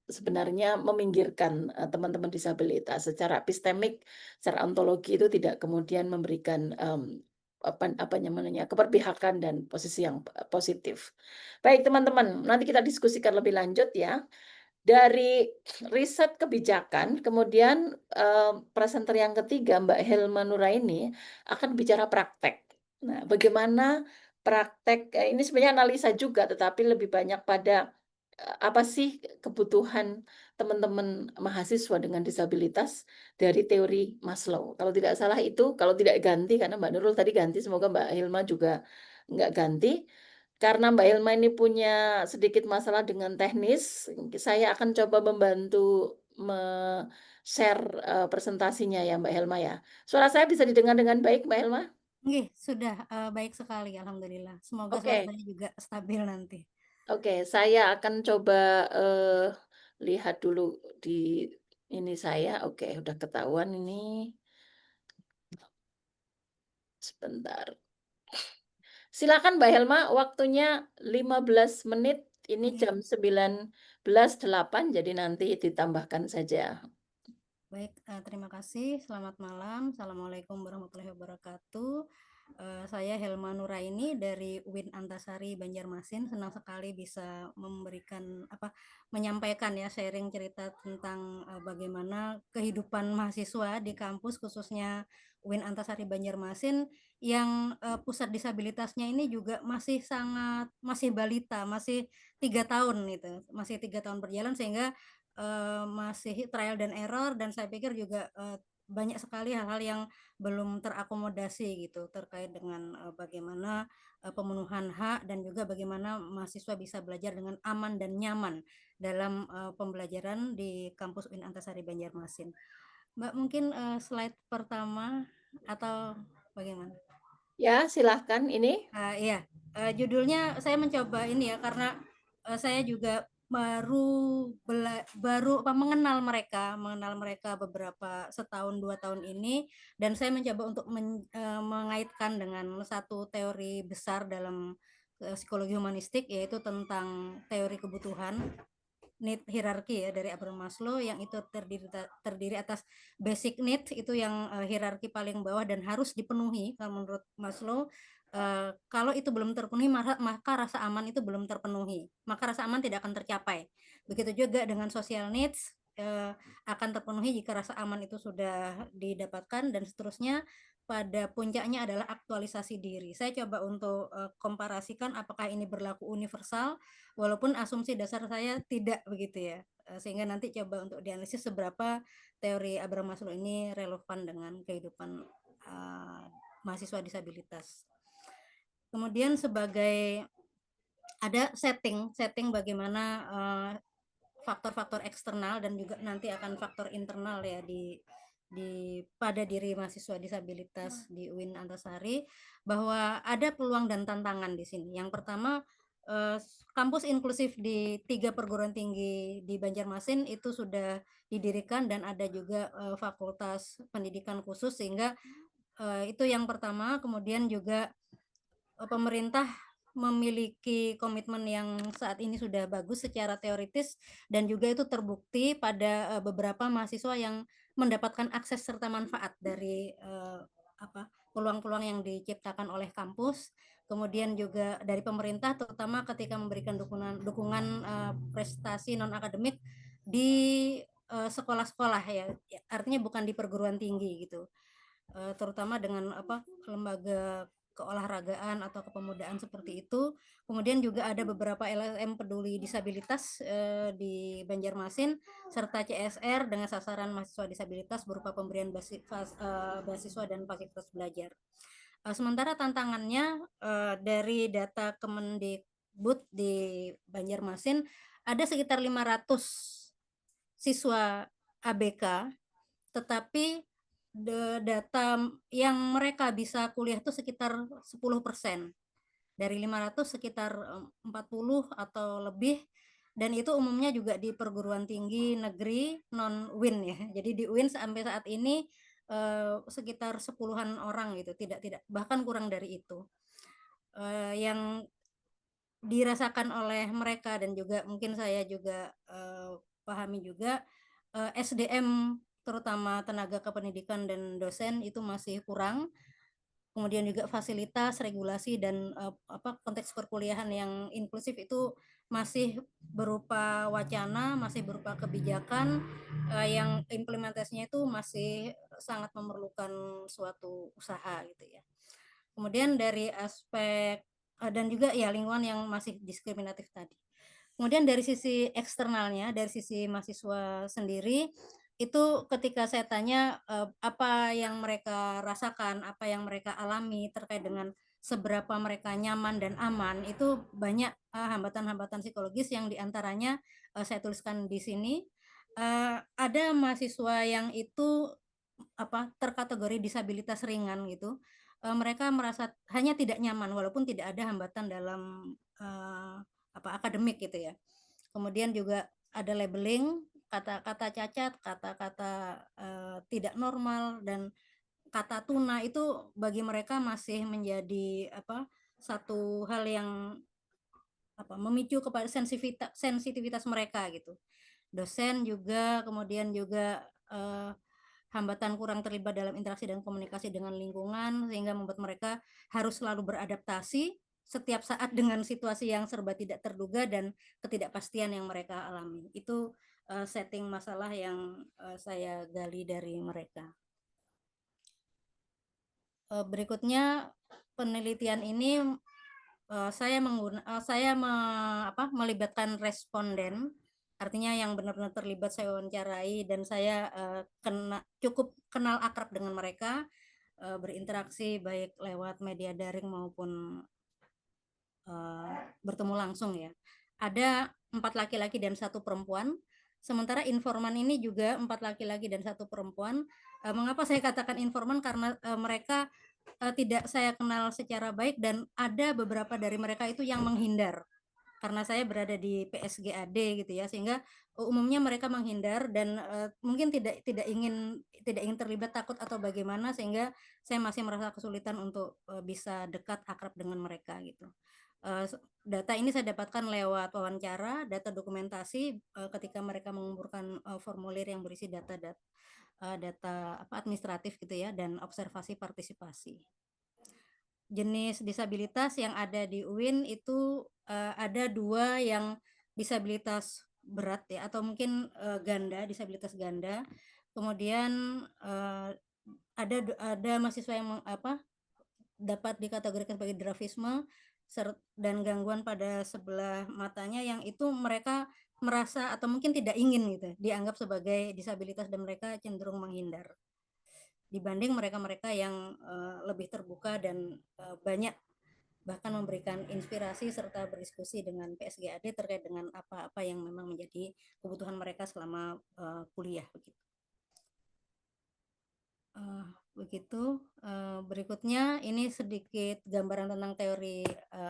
sebenarnya meminggirkan teman-teman disabilitas secara epistemik, secara ontologi itu tidak kemudian memberikan keberpihakan dan posisi yang positif. Baik teman-teman, nanti kita diskusikan lebih lanjut ya. Dari riset kebijakan, kemudian presenter yang ketiga Mbak Helma Nuraini akan bicara praktek. Nah, bagaimana praktek ini sebenarnya analisa juga, tetapi lebih banyak pada apa sih kebutuhan teman-teman mahasiswa dengan disabilitas dari teori Maslow. Kalau tidak salah itu, kalau tidak ganti, karena Mbak Nurul tadi ganti, semoga Mbak Hilma juga nggak ganti. Karena Mbak Hilma ini punya sedikit masalah dengan teknis, saya akan coba membantu share presentasinya ya Mbak Hilma ya. Suara saya bisa didengar dengan baik Mbak Hilma? Nggih, sudah baik sekali alhamdulillah. Semoga suara Oke. saya juga stabil nanti. Oke, saya akan coba lihat dulu di ini saya. Oke, udah ketahuan ini. Sebentar. Silakan Mbak Helma, waktunya 15 menit. Ini Oke. jam 19.08, jadi nanti ditambahkan saja. Baik, terima kasih. Selamat malam. Assalamualaikum warahmatullahi wabarakatuh. Saya Helma Nuraini dari UIN Antasari Banjarmasin. Senang sekali bisa menyampaikan ya sharing cerita tentang bagaimana kehidupan mahasiswa di kampus khususnya UIN Antasari Banjarmasin yang pusat disabilitasnya ini juga masih balita, masih 3 tahun itu, masih 3 tahun berjalan sehingga masih trial dan error, dan saya pikir juga banyak sekali hal-hal yang belum terakomodasi gitu terkait dengan bagaimana pemenuhan hak dan juga bagaimana mahasiswa bisa belajar dengan aman dan nyaman dalam pembelajaran di kampus UIN Antasari Banjarmasin. Mbak, mungkin slide pertama atau bagaimana? Ya, silahkan ini. Iya, judulnya saya mencoba ini ya karena saya juga baru mengenal mereka beberapa setahun 2 tahun ini, dan saya mencoba untuk mengaitkan dengan satu teori besar dalam psikologi humanistik, yaitu tentang teori kebutuhan, need hierarki ya dari Abraham Maslow, yang itu terdiri atas basic need, itu yang hierarki paling bawah dan harus dipenuhi kalau menurut Maslow. Kalau itu belum terpenuhi, maka rasa aman itu belum terpenuhi, maka rasa aman tidak akan tercapai. Begitu juga dengan social needs, akan terpenuhi jika rasa aman itu sudah didapatkan, dan seterusnya. Pada puncaknya adalah aktualisasi diri. Saya coba untuk komparasikan apakah ini berlaku universal, walaupun asumsi dasar saya tidak begitu ya, sehingga nanti coba untuk dianalisis seberapa teori Abraham Maslow ini relevan dengan kehidupan mahasiswa disabilitas. Kemudian sebagai ada setting bagaimana faktor-faktor eksternal dan juga nanti akan faktor internal ya pada diri mahasiswa disabilitas di UIN Antasari, bahwa ada peluang dan tantangan di sini. Yang pertama, kampus inklusif di 3 perguruan tinggi di Banjarmasin itu sudah didirikan dan ada juga fakultas pendidikan khusus, sehingga itu yang pertama. Kemudian juga pemerintah memiliki komitmen yang saat ini sudah bagus secara teoritis, dan juga itu terbukti pada beberapa mahasiswa yang mendapatkan akses serta manfaat dari peluang-peluang yang diciptakan oleh kampus. Kemudian juga dari pemerintah, terutama ketika memberikan dukungan prestasi non akademik di sekolah-sekolah ya, artinya bukan di perguruan tinggi gitu, terutama dengan lembaga keolahragaan atau kepemudaan seperti itu. Kemudian juga ada beberapa LSM peduli disabilitas di Banjarmasin, serta CSR dengan sasaran mahasiswa disabilitas berupa pemberian beasiswa dan fasilitas belajar. Sementara tantangannya, dari data Kemendikbud di Banjarmasin ada sekitar 500 siswa ABK, tetapi data yang mereka bisa kuliah itu sekitar 10%. Dari 500 sekitar 40 atau lebih, dan itu umumnya juga di perguruan tinggi negeri non-UIN ya. Jadi di UIN sampai saat ini sekitar 10-an orang gitu, tidak bahkan kurang dari itu. Yang dirasakan oleh mereka, dan juga mungkin saya juga pahami juga, SDM terutama tenaga kependidikan dan dosen itu masih kurang. Kemudian juga fasilitas, regulasi, dan konteks perkuliahan yang inklusif itu masih berupa wacana, masih berupa kebijakan yang implementasinya itu masih sangat memerlukan suatu usaha gitu ya. Kemudian dari aspek dan juga ya lingkungan yang masih diskriminatif tadi. Kemudian dari sisi eksternalnya, dari sisi mahasiswa sendiri, itu ketika saya tanya apa yang mereka rasakan, apa yang mereka alami terkait dengan seberapa mereka nyaman dan aman, itu banyak hambatan-hambatan psikologis yang diantaranya saya tuliskan di sini. Ada mahasiswa yang itu terkategori disabilitas ringan gitu. Mereka merasa hanya tidak nyaman walaupun tidak ada hambatan dalam akademik gitu ya. Kemudian juga ada labeling, kata-kata cacat, kata-kata tidak normal, dan kata tuna itu bagi mereka masih menjadi satu hal yang memicu kepada sensitivitas mereka gitu. Dosen juga, kemudian juga hambatan kurang terlibat dalam interaksi dan komunikasi dengan lingkungan, sehingga membuat mereka harus selalu beradaptasi setiap saat dengan situasi yang serba tidak terduga dan ketidakpastian yang mereka alami. Itu setting masalah yang saya gali dari mereka. Berikutnya, penelitian ini saya melibatkan responden, artinya yang benar-benar terlibat saya wawancarai, dan saya cukup kenal akrab dengan mereka, berinteraksi baik lewat media daring maupun bertemu langsung ya. Ada 4 laki-laki dan 1 perempuan. Sementara informan ini juga 4 laki-laki dan 1 perempuan. Mengapa saya katakan informan? Karena mereka tidak saya kenal secara baik, dan ada beberapa dari mereka itu yang menghindar karena saya berada di PSGAD gitu ya, sehingga umumnya mereka menghindar dan mungkin tidak ingin terlibat, takut atau bagaimana, sehingga saya masih merasa kesulitan untuk bisa dekat akrab dengan mereka gitu. Data ini saya dapatkan lewat wawancara, data dokumentasi ketika mereka mengumpulkan formulir yang berisi data administratif gitu ya, dan observasi partisipasi. Jenis disabilitas yang ada di UIN itu ada 2 yang disabilitas berat ya, atau mungkin disabilitas ganda. Kemudian ada mahasiswa yang dapat dikategorikan sebagai grafisme dan gangguan pada sebelah matanya, yang itu mereka merasa atau mungkin tidak ingin gitu dianggap sebagai disabilitas, dan mereka cenderung menghindar dibanding mereka-mereka yang lebih terbuka dan banyak bahkan memberikan inspirasi serta berdiskusi dengan PSGAD terkait dengan apa-apa yang memang menjadi kebutuhan mereka selama kuliah begitu. Berikutnya ini sedikit gambaran tentang teori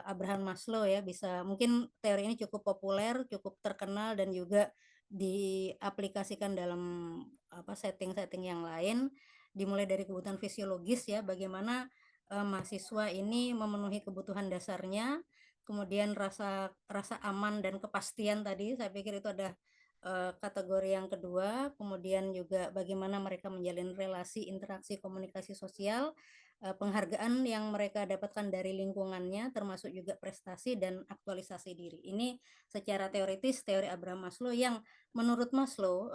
Abraham Maslow ya. Mungkin teori ini cukup populer, cukup terkenal, dan juga diaplikasikan dalam setting-setting yang lain. Dimulai dari kebutuhan fisiologis ya, bagaimana mahasiswa ini memenuhi kebutuhan dasarnya, kemudian rasa aman dan kepastian tadi, saya pikir itu ada kategori yang kedua. Kemudian juga bagaimana mereka menjalin relasi, interaksi, komunikasi sosial, penghargaan yang mereka dapatkan dari lingkungannya, termasuk juga prestasi dan aktualisasi diri. Ini secara teoritis teori Abraham Maslow, yang menurut Maslow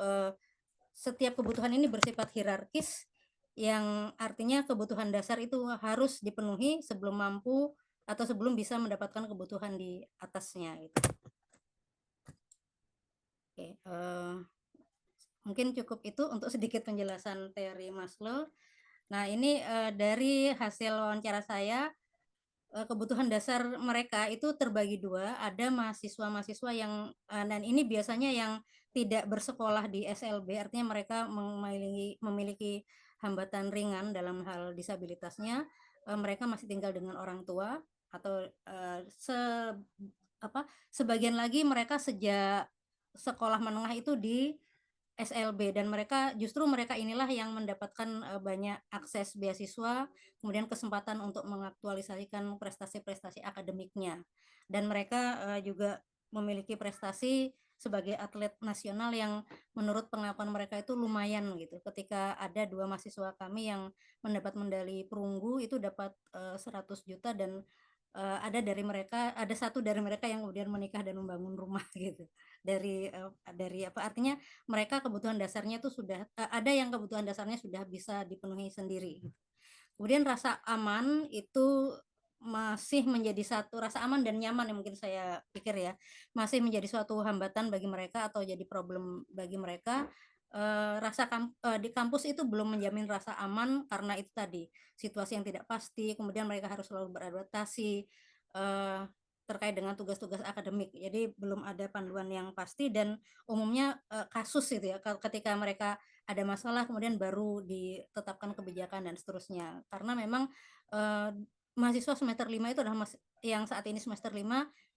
setiap kebutuhan ini bersifat hierarkis, yang artinya kebutuhan dasar itu harus dipenuhi sebelum mampu atau sebelum bisa mendapatkan kebutuhan di atasnya gitu. Oke, mungkin cukup itu untuk sedikit penjelasan teori Maslow. Nah, ini dari hasil wawancara saya, kebutuhan dasar mereka itu terbagi 2. Ada mahasiswa-mahasiswa yang dan ini biasanya yang tidak bersekolah di SLB, artinya mereka memiliki hambatan ringan dalam hal disabilitasnya. Mereka masih tinggal dengan orang tua, atau sebagian lagi mereka sejak sekolah menengah itu di SLB, dan justru mereka inilah yang mendapatkan banyak akses beasiswa, kemudian kesempatan untuk mengaktualisasikan prestasi-prestasi akademiknya, dan mereka juga memiliki prestasi sebagai atlet nasional yang menurut pengakuan mereka itu lumayan gitu. Ketika ada 2 mahasiswa kami yang mendapat medali perunggu, itu dapat 100 juta, dan ada satu dari mereka yang kemudian menikah dan membangun rumah gitu. Artinya mereka kebutuhan dasarnya itu sudah ada yang kebutuhan dasarnya sudah bisa dipenuhi sendiri. Kemudian rasa aman itu masih menjadi rasa aman dan nyaman yang mungkin saya pikir ya, masih menjadi suatu hambatan bagi mereka atau jadi problem bagi mereka. Di kampus itu belum menjamin rasa aman karena itu tadi situasi yang tidak pasti, kemudian mereka harus selalu beradaptasi terkait dengan tugas-tugas akademik. Jadi belum ada panduan yang pasti, dan umumnya kasus itu ya, ketika mereka ada masalah kemudian baru ditetapkan kebijakan dan seterusnya. Karena memang mahasiswa semester 5 itu adalah yang saat ini semester 5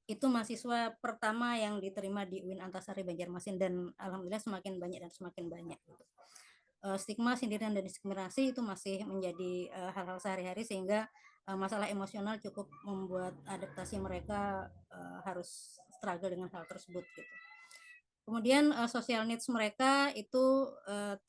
itu mahasiswa pertama yang diterima di UIN Antasari Banjarmasin, dan alhamdulillah semakin banyak dan semakin banyak gitu. Stigma, sindiran, dan diskriminasi itu masih menjadi hal-hal sehari-hari, sehingga masalah emosional cukup membuat adaptasi mereka harus struggle dengan hal tersebut gitu. Kemudian social needs mereka itu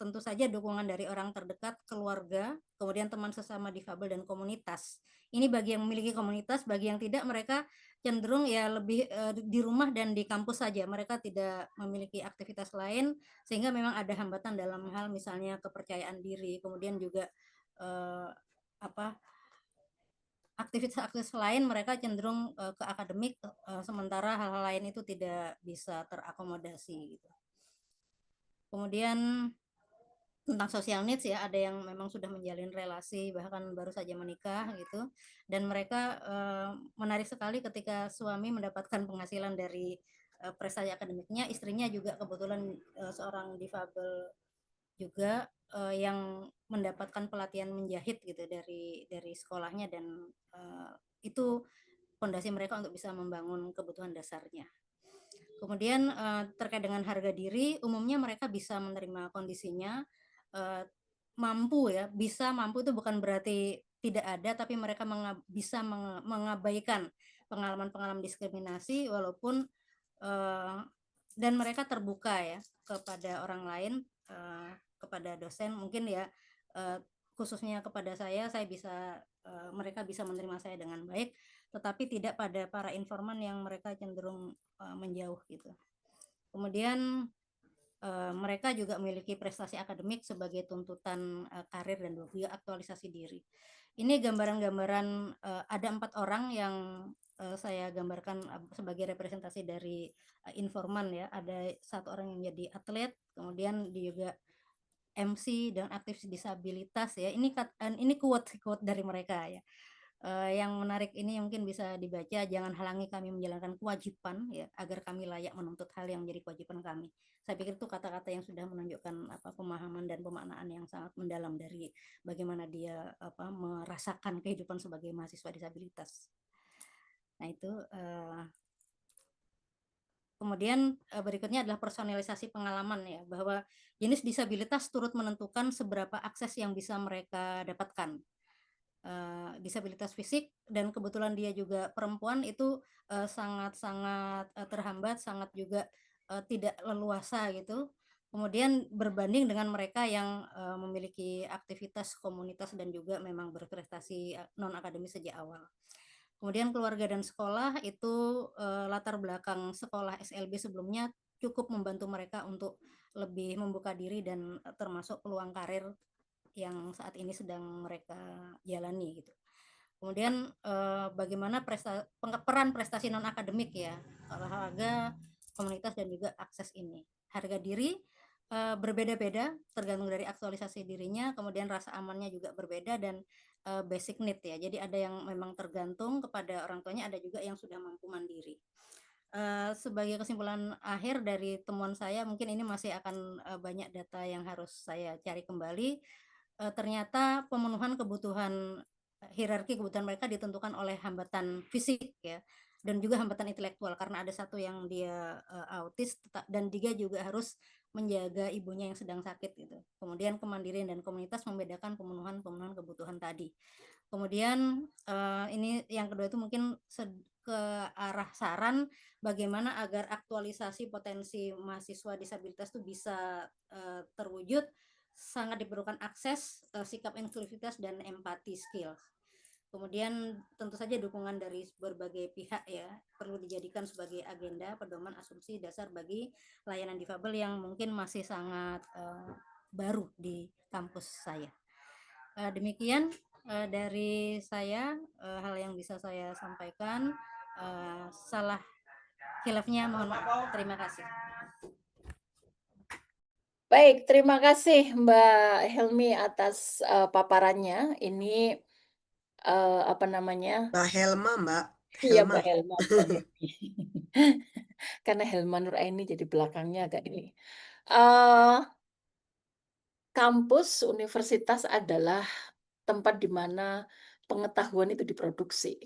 tentu saja dukungan dari orang terdekat, keluarga, kemudian teman sesama difabel, dan komunitas. Ini bagi yang memiliki komunitas, bagi yang tidak, mereka cenderung ya lebih di rumah dan di kampus saja. Mereka tidak memiliki aktivitas lain, sehingga memang ada hambatan dalam hal misalnya kepercayaan diri, kemudian juga aktivitas lain mereka cenderung ke akademik, sementara hal-hal lain itu tidak bisa terakomodasi gitu. Kemudian tentang social needs ya, ada yang memang sudah menjalin relasi bahkan baru saja menikah gitu, dan mereka menarik sekali ketika suami mendapatkan penghasilan dari prestasi akademiknya, istrinya juga kebetulan seorang difabel juga yang mendapatkan pelatihan menjahit gitu dari sekolahnya, dan itu fondasi mereka untuk bisa membangun kebutuhan dasarnya. Kemudian terkait dengan harga diri, umumnya mereka bisa menerima kondisinya, mampu ya, bisa mampu itu bukan berarti tidak ada, tapi mereka bisa mengabaikan pengalaman-pengalaman diskriminasi, walaupun dan mereka terbuka ya kepada orang lain, kepada dosen mungkin ya, khususnya kepada saya bisa mereka bisa menerima saya dengan baik, tetapi tidak pada para informan yang mereka cenderung menjauh gitu. Kemudian mereka juga memiliki prestasi akademik sebagai tuntutan karir dan juga aktualisasi diri. Ini gambaran-gambaran ada 4 orang yang saya gambarkan sebagai representasi dari informan ya. Ada 1 orang yang jadi atlet, kemudian dia juga MC dan aktivis disabilitas ya. Ini quote dari mereka ya. Yang menarik ini mungkin bisa dibaca, jangan halangi kami menjalankan kewajiban ya, agar kami layak menuntut hal yang menjadi kewajiban kami. Saya pikir itu kata-kata yang sudah menunjukkan pemahaman dan pemaknaan yang sangat mendalam dari bagaimana dia merasakan kehidupan sebagai mahasiswa disabilitas. Nah itu kemudian berikutnya adalah personalisasi pengalaman ya, bahwa jenis disabilitas turut menentukan seberapa akses yang bisa mereka dapatkan. Disabilitas fisik dan kebetulan dia juga perempuan itu sangat-sangat terhambat, sangat juga tidak leluasa gitu. Kemudian berbanding dengan mereka yang memiliki aktivitas komunitas dan juga memang berprestasi non akademis sejak awal. Kemudian keluarga dan sekolah itu latar belakang sekolah SLB sebelumnya cukup membantu mereka untuk lebih membuka diri dan termasuk peluang karir yang saat ini sedang mereka jalani gitu. Kemudian bagaimana peran prestasi non akademik ya, olahraga, komunitas dan juga akses ini. Harga diri berbeda-beda tergantung dari aktualisasi dirinya, kemudian rasa amannya juga berbeda dan basic need ya. Jadi ada yang memang tergantung kepada orang tuanya, ada juga yang sudah mampu mandiri. Sebagai kesimpulan akhir dari temuan saya, mungkin ini masih akan banyak data yang harus saya cari kembali. Ternyata pemenuhan kebutuhan hierarki kebutuhan mereka ditentukan oleh hambatan fisik ya, dan juga hambatan intelektual karena ada 1 yang dia autis dan dia juga harus menjaga ibunya yang sedang sakit gitu. Kemudian kemandirian dan komunitas membedakan pemenuhan kebutuhan tadi. Kemudian ini yang kedua itu mungkin ke arah saran bagaimana agar aktualisasi potensi mahasiswa disabilitas itu bisa terwujud. Sangat diperlukan akses, sikap inklusivitas dan empati skills. Kemudian tentu saja dukungan dari berbagai pihak ya perlu dijadikan sebagai agenda pedoman asumsi dasar bagi layanan difabel yang mungkin masih sangat baru di kampus saya. Demikian dari saya hal yang bisa saya sampaikan. Salah khilafnya mohon maaf. Terima kasih. Baik, terima kasih Mbak Helmi atas paparannya. Ini apa namanya? Mbak Helma, Mbak. Iya, Helma. Mbak Helma, Mbak Helmi. Karena Helma Nuraini jadi belakangnya agak ini. Kampus universitas adalah tempat di mana pengetahuan itu diproduksi.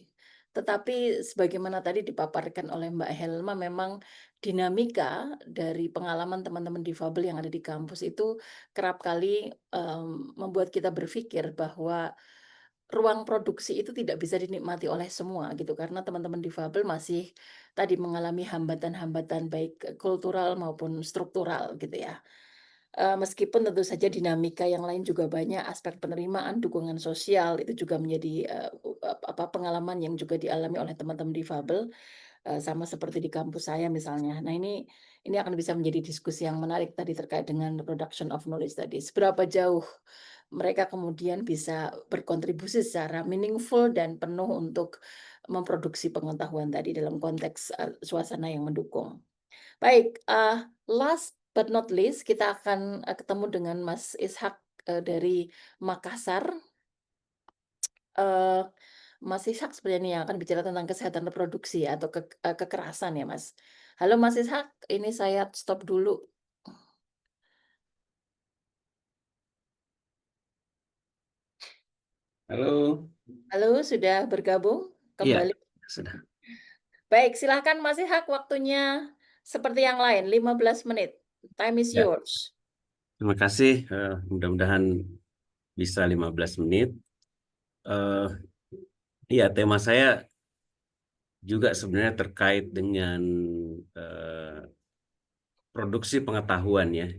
Tetapi sebagaimana tadi dipaparkan oleh Mbak Helma, memang dinamika dari pengalaman teman-teman difabel yang ada di kampus itu kerap kali membuat kita berpikir bahwa ruang produksi itu tidak bisa dinikmati oleh semua gitu, karena teman-teman difabel masih tadi mengalami hambatan-hambatan baik kultural maupun struktural gitu ya. Meskipun tentu saja dinamika yang lain juga banyak, aspek penerimaan, dukungan sosial itu juga menjadi pengalaman yang juga dialami oleh teman-teman difabel, sama seperti di kampus saya misalnya. Nah ini akan bisa menjadi diskusi yang menarik tadi terkait dengan production of knowledge tadi. Seberapa jauh mereka kemudian bisa berkontribusi secara meaningful dan penuh untuk memproduksi pengetahuan tadi dalam konteks suasana yang mendukung. Baik, last but not least kita akan ketemu dengan Mas Ishak dari Makassar. Mas Ishak sebenarnya yang akan bicara tentang kesehatan reproduksi atau kekerasan ya, Mas. Halo Mas Ishak, ini saya stop dulu. Halo. Halo, sudah bergabung Iya, kembali? sudah. Baik, silahkan Mas Ishak, waktunya seperti yang lain, 15 menit. Time is Ya. yours. Terima kasih. Mudah-mudahan bisa 15 menit. Iya, tema saya juga sebenarnya terkait dengan produksi pengetahuan ya.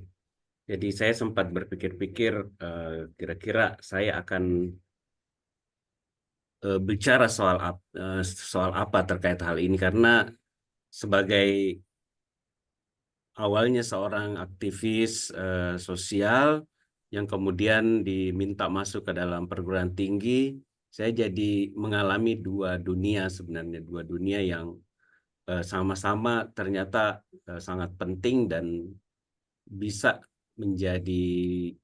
Jadi saya sempat berpikir-pikir kira-kira saya akan bicara soal apa terkait hal ini, karena sebagai awalnya seorang aktivis sosial yang kemudian diminta masuk ke dalam perguruan tinggi, saya jadi mengalami dua dunia sebenarnya, dua dunia yang sama-sama ternyata sangat penting dan bisa menjadi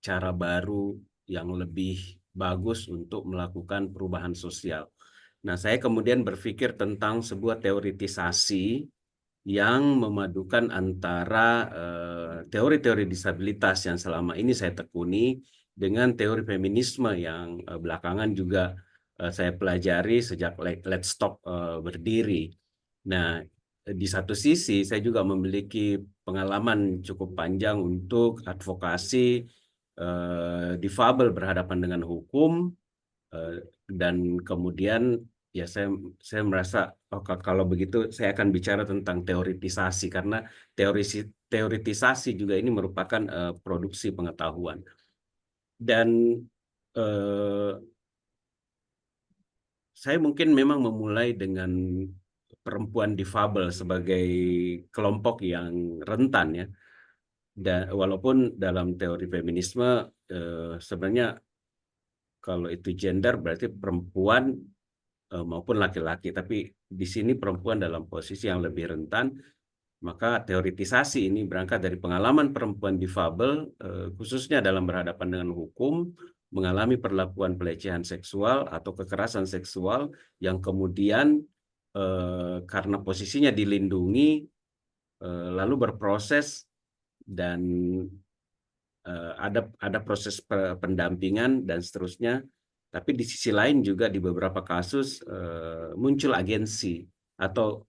cara baru yang lebih bagus untuk melakukan perubahan sosial. Nah, saya kemudian berpikir tentang sebuah teoritisasi yang memadukan antara teori-teori disabilitas yang selama ini saya tekuni dengan teori feminisme yang belakangan juga saya pelajari sejak Let's Talk berdiri. Nah, di satu sisi saya juga memiliki pengalaman cukup panjang untuk advokasi difabel berhadapan dengan hukum, dan kemudian ya saya merasa kalau begitu saya akan bicara tentang teoritisasi, karena teoritisasi juga ini merupakan produksi pengetahuan. Dan saya mungkin memang memulai dengan perempuan difabel sebagai kelompok yang rentan ya. Dan walaupun dalam teori feminisme sebenarnya kalau itu gender berarti perempuan maupun laki-laki, tapi di sini perempuan dalam posisi yang lebih rentan. Maka teoritisasi ini berangkat dari pengalaman perempuan difabel, khususnya dalam berhadapan dengan hukum, mengalami perlakuan pelecehan seksual atau kekerasan seksual yang kemudian karena posisinya dilindungi, lalu berproses dan ada proses pendampingan dan seterusnya. Tapi di sisi lain juga di beberapa kasus muncul agensi atau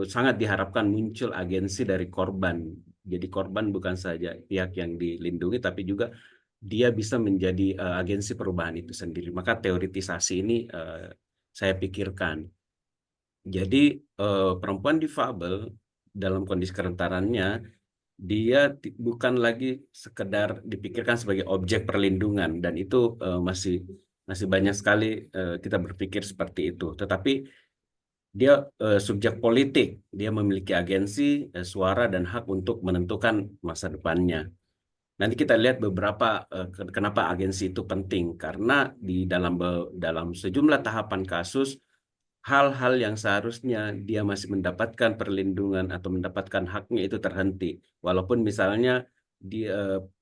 sangat diharapkan muncul agensi dari korban. Jadi korban bukan saja pihak yang dilindungi, tapi juga dia bisa menjadi agensi perubahan itu sendiri. Maka teoritisasi ini saya pikirkan. Jadi perempuan difabel dalam kondisi kerentanannya, dia bukan lagi sekedar dipikirkan sebagai objek perlindungan, dan itu masih banyak sekali kita berpikir seperti itu. Tetapi dia subjek politik, dia memiliki agensi, suara dan hak untuk menentukan masa depannya. Nanti kita lihat beberapa kenapa agensi itu penting, karena di dalam sejumlah tahapan kasus hal-hal yang seharusnya dia masih mendapatkan perlindungan atau mendapatkan haknya itu terhenti. Walaupun misalnya di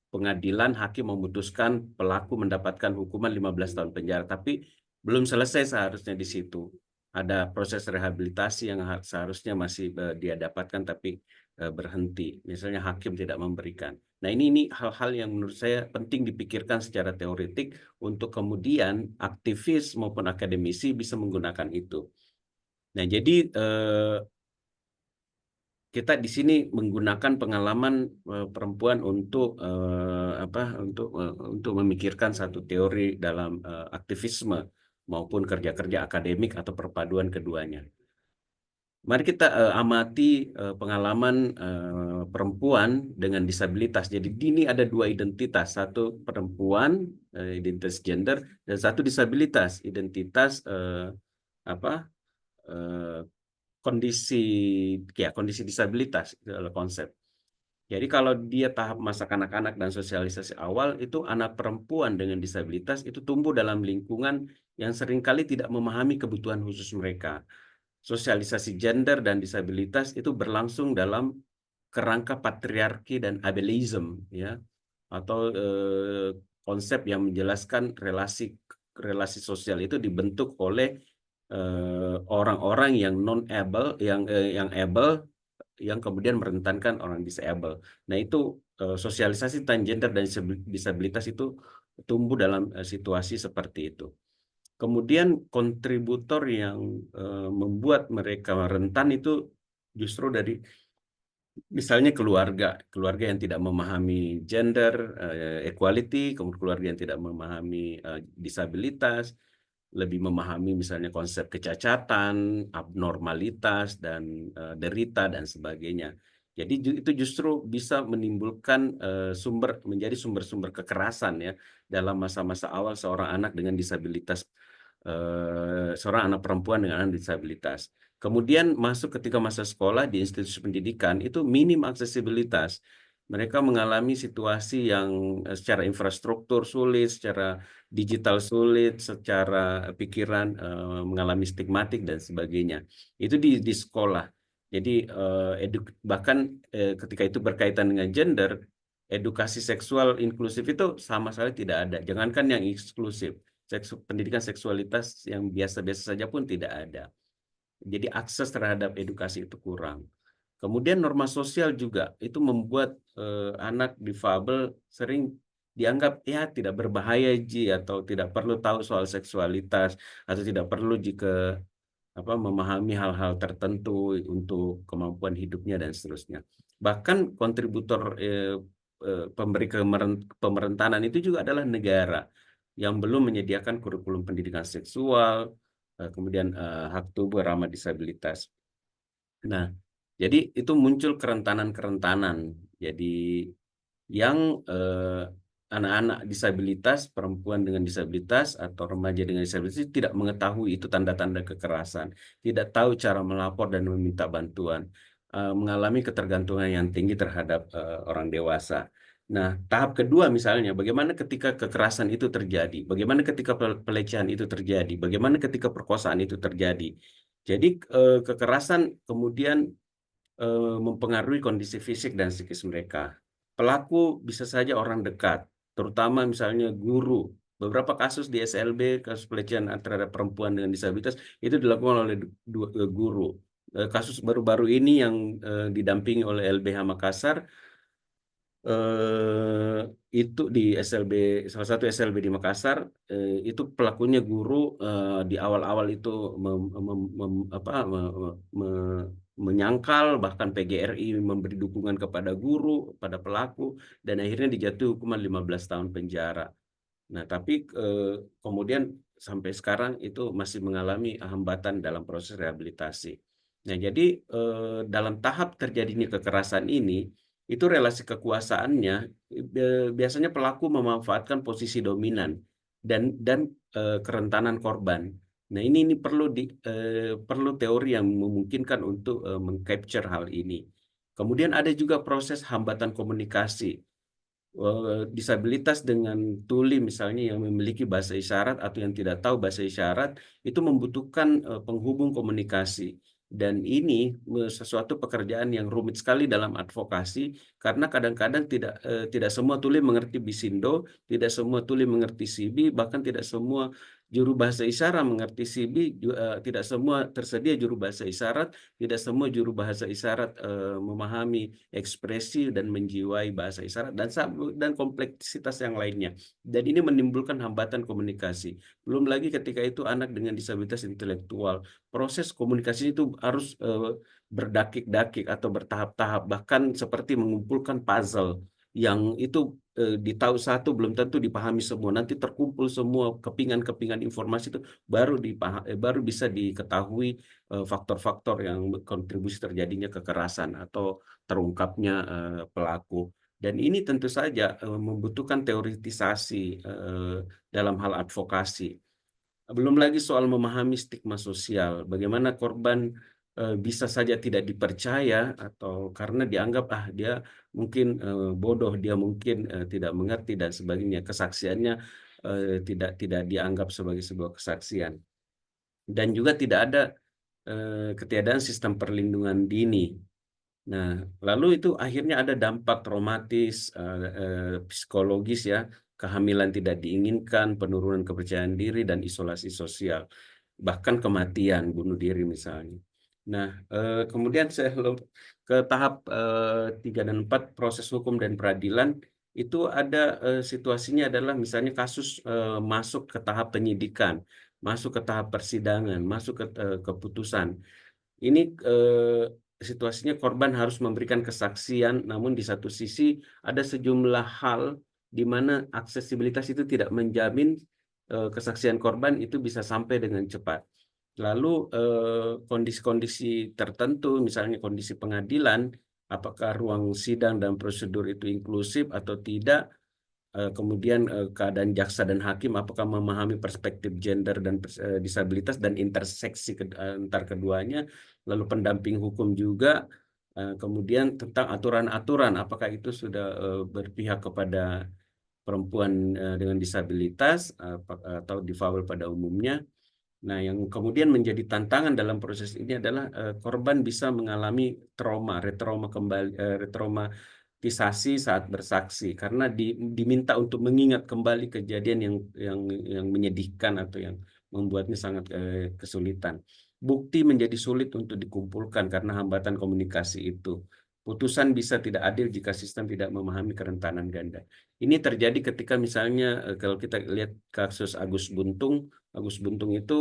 pengadilan hakim memutuskan pelaku mendapatkan hukuman 15 tahun penjara, tapi belum selesai seharusnya di situ. Ada proses rehabilitasi yang seharusnya masih dia dapatkan tapi berhenti. Misalnya hakim tidak memberikan. Nah, ini hal-hal yang menurut saya penting dipikirkan secara teoretik untuk kemudian aktivis maupun akademisi bisa menggunakan itu. Nah, jadi kita di sini menggunakan pengalaman perempuan untuk untuk memikirkan satu teori dalam aktivisme maupun kerja-kerja akademik atau perpaduan keduanya. Mari kita amati pengalaman perempuan dengan disabilitas. Jadi ini ada dua identitas, satu perempuan, identitas gender, dan satu disabilitas, identitas kondisi disabilitas, itu adalah konsep. Jadi kalau dia tahap masa kanak-kanak dan sosialisasi awal, itu anak perempuan dengan disabilitas itu tumbuh dalam lingkungan yang seringkali tidak memahami kebutuhan khusus mereka. Sosialisasi gender dan disabilitas itu berlangsung dalam kerangka patriarki dan ableism, ya, atau konsep yang menjelaskan relasi sosial itu dibentuk oleh orang-orang yang non-able, yang able, yang kemudian merentankan orang disable. Nah, itu sosialisasi tentang gender dan disabilitas itu tumbuh dalam situasi seperti itu. Kemudian kontributor yang membuat mereka rentan itu justru dari misalnya keluarga yang tidak memahami gender equality, kemudian keluarga yang tidak memahami disabilitas, lebih memahami misalnya konsep kecacatan, abnormalitas, dan derita dan sebagainya. Jadi itu justru bisa menimbulkan menjadi sumber-sumber kekerasan ya dalam masa-masa awal seorang anak dengan disabilitas, seorang anak perempuan dengan anak disabilitas. Kemudian masuk ketika masa sekolah di institusi pendidikan itu minim aksesibilitas. Mereka mengalami situasi yang secara infrastruktur sulit, secara digital sulit, secara pikiran mengalami stigmatik dan sebagainya. Itu di sekolah. Jadi bahkan ketika itu berkaitan dengan gender, edukasi seksual inklusif itu sama sekali tidak ada. Jangankan yang eksklusif, pendidikan seksualitas yang biasa-biasa saja pun tidak ada. Jadi akses terhadap edukasi itu kurang. Kemudian norma sosial juga itu membuat anak difabel sering dianggap ya tidak berbahaya atau tidak perlu tahu soal seksualitas atau tidak perlu jika memahami hal-hal tertentu untuk kemampuan hidupnya dan seterusnya. Bahkan kontributor pemberi pemerintahan itu juga adalah negara yang belum menyediakan kurikulum pendidikan seksual, kemudian hak tubuh ramah disabilitas. Nah, jadi itu muncul kerentanan-kerentanan. Jadi yang anak-anak disabilitas, perempuan dengan disabilitas atau remaja dengan disabilitas tidak mengetahui itu tanda-tanda kekerasan, tidak tahu cara melapor dan meminta bantuan, mengalami ketergantungan yang tinggi terhadap orang dewasa. Nah, tahap kedua misalnya, bagaimana ketika kekerasan itu terjadi, bagaimana ketika pelecehan itu terjadi, bagaimana ketika perkosaan itu terjadi. Jadi kekerasan kemudian mempengaruhi kondisi fisik dan psikis mereka. Pelaku bisa saja orang dekat, terutama misalnya guru. Beberapa kasus di SLB, kasus pelecehan terhadap perempuan dengan disabilitas, itu dilakukan oleh guru. Kasus baru-baru ini yang didampingi oleh LBH Makassar, itu di salah satu SLB di Makassar, itu pelakunya guru. Di awal-awal itu menyangkal, bahkan PGRI memberi dukungan kepada guru, pada pelaku, dan akhirnya dijatuhi hukuman 15 tahun penjara. Nah, tapi kemudian sampai sekarang itu masih mengalami hambatan dalam proses rehabilitasi. Nah, jadi dalam tahap terjadinya kekerasan ini, itu relasi kekuasaannya biasanya pelaku memanfaatkan posisi dominan dan kerentanan korban. Nah, ini perlu teori yang memungkinkan untuk mengcapture hal ini. Kemudian ada juga proses hambatan komunikasi. Disabilitas dengan tuli misalnya yang memiliki bahasa isyarat atau yang tidak tahu bahasa isyarat itu membutuhkan penghubung komunikasi. Dan ini sesuatu pekerjaan yang rumit sekali dalam advokasi karena kadang-kadang tidak semua tuli mengerti Bisindo, tidak semua tuli mengerti Sibi, bahkan tidak semua juru bahasa isyarat mengerti Sibi, tidak semua tersedia juru bahasa isyarat, tidak semua juru bahasa isyarat memahami ekspresi dan menjiwai bahasa isyarat dan kompleksitas yang lainnya. Dan ini menimbulkan hambatan komunikasi. Belum lagi ketika itu anak dengan disabilitas intelektual, proses komunikasi itu harus berdakik-dakik atau bertahap-tahap, bahkan seperti mengumpulkan puzzle yang itu ditahu satu belum tentu dipahami semua. Nanti terkumpul semua kepingan-kepingan informasi itu baru bisa diketahui faktor-faktor yang kontribusi terjadinya kekerasan atau terungkapnya pelaku. Dan ini tentu saja membutuhkan teoritisasi dalam hal advokasi. Belum lagi soal memahami stigma sosial, bagaimana korban bisa saja tidak dipercaya atau karena dianggap dia mungkin bodoh, dia mungkin tidak mengerti dan sebagainya. Kesaksiannya tidak dianggap sebagai sebuah kesaksian. Dan juga tidak ada ketiadaan sistem perlindungan dini. Nah, lalu itu akhirnya ada dampak traumatis, psikologis ya, kehamilan tidak diinginkan, penurunan kepercayaan diri, dan isolasi sosial. Bahkan kematian, bunuh diri misalnya. Nah, kemudian saya ke tahap 3 dan 4, proses hukum dan peradilan, itu ada situasinya adalah misalnya kasus masuk ke tahap penyidikan, masuk ke tahap persidangan, masuk ke keputusan. Ini situasinya korban harus memberikan kesaksian, namun di satu sisi ada sejumlah hal di mana aksesibilitas itu tidak menjamin kesaksian korban itu bisa sampai dengan cepat. Lalu kondisi-kondisi tertentu, misalnya kondisi pengadilan, apakah ruang sidang dan prosedur itu inklusif atau tidak, kemudian keadaan jaksa dan hakim apakah memahami perspektif gender dan disabilitas dan interseksi antar keduanya, lalu pendamping hukum juga, kemudian tentang aturan-aturan apakah itu sudah berpihak kepada perempuan dengan disabilitas atau difabel pada umumnya. Nah, yang kemudian menjadi tantangan dalam proses ini adalah korban bisa mengalami retraumatisasi saat bersaksi karena diminta untuk mengingat kembali kejadian yang menyedihkan atau yang membuatnya sangat kesulitan. Bukti menjadi sulit untuk dikumpulkan karena hambatan komunikasi itu. Putusan bisa tidak adil jika sistem tidak memahami kerentanan ganda. Ini terjadi ketika misalnya kalau kita lihat kasus Agus Buntung itu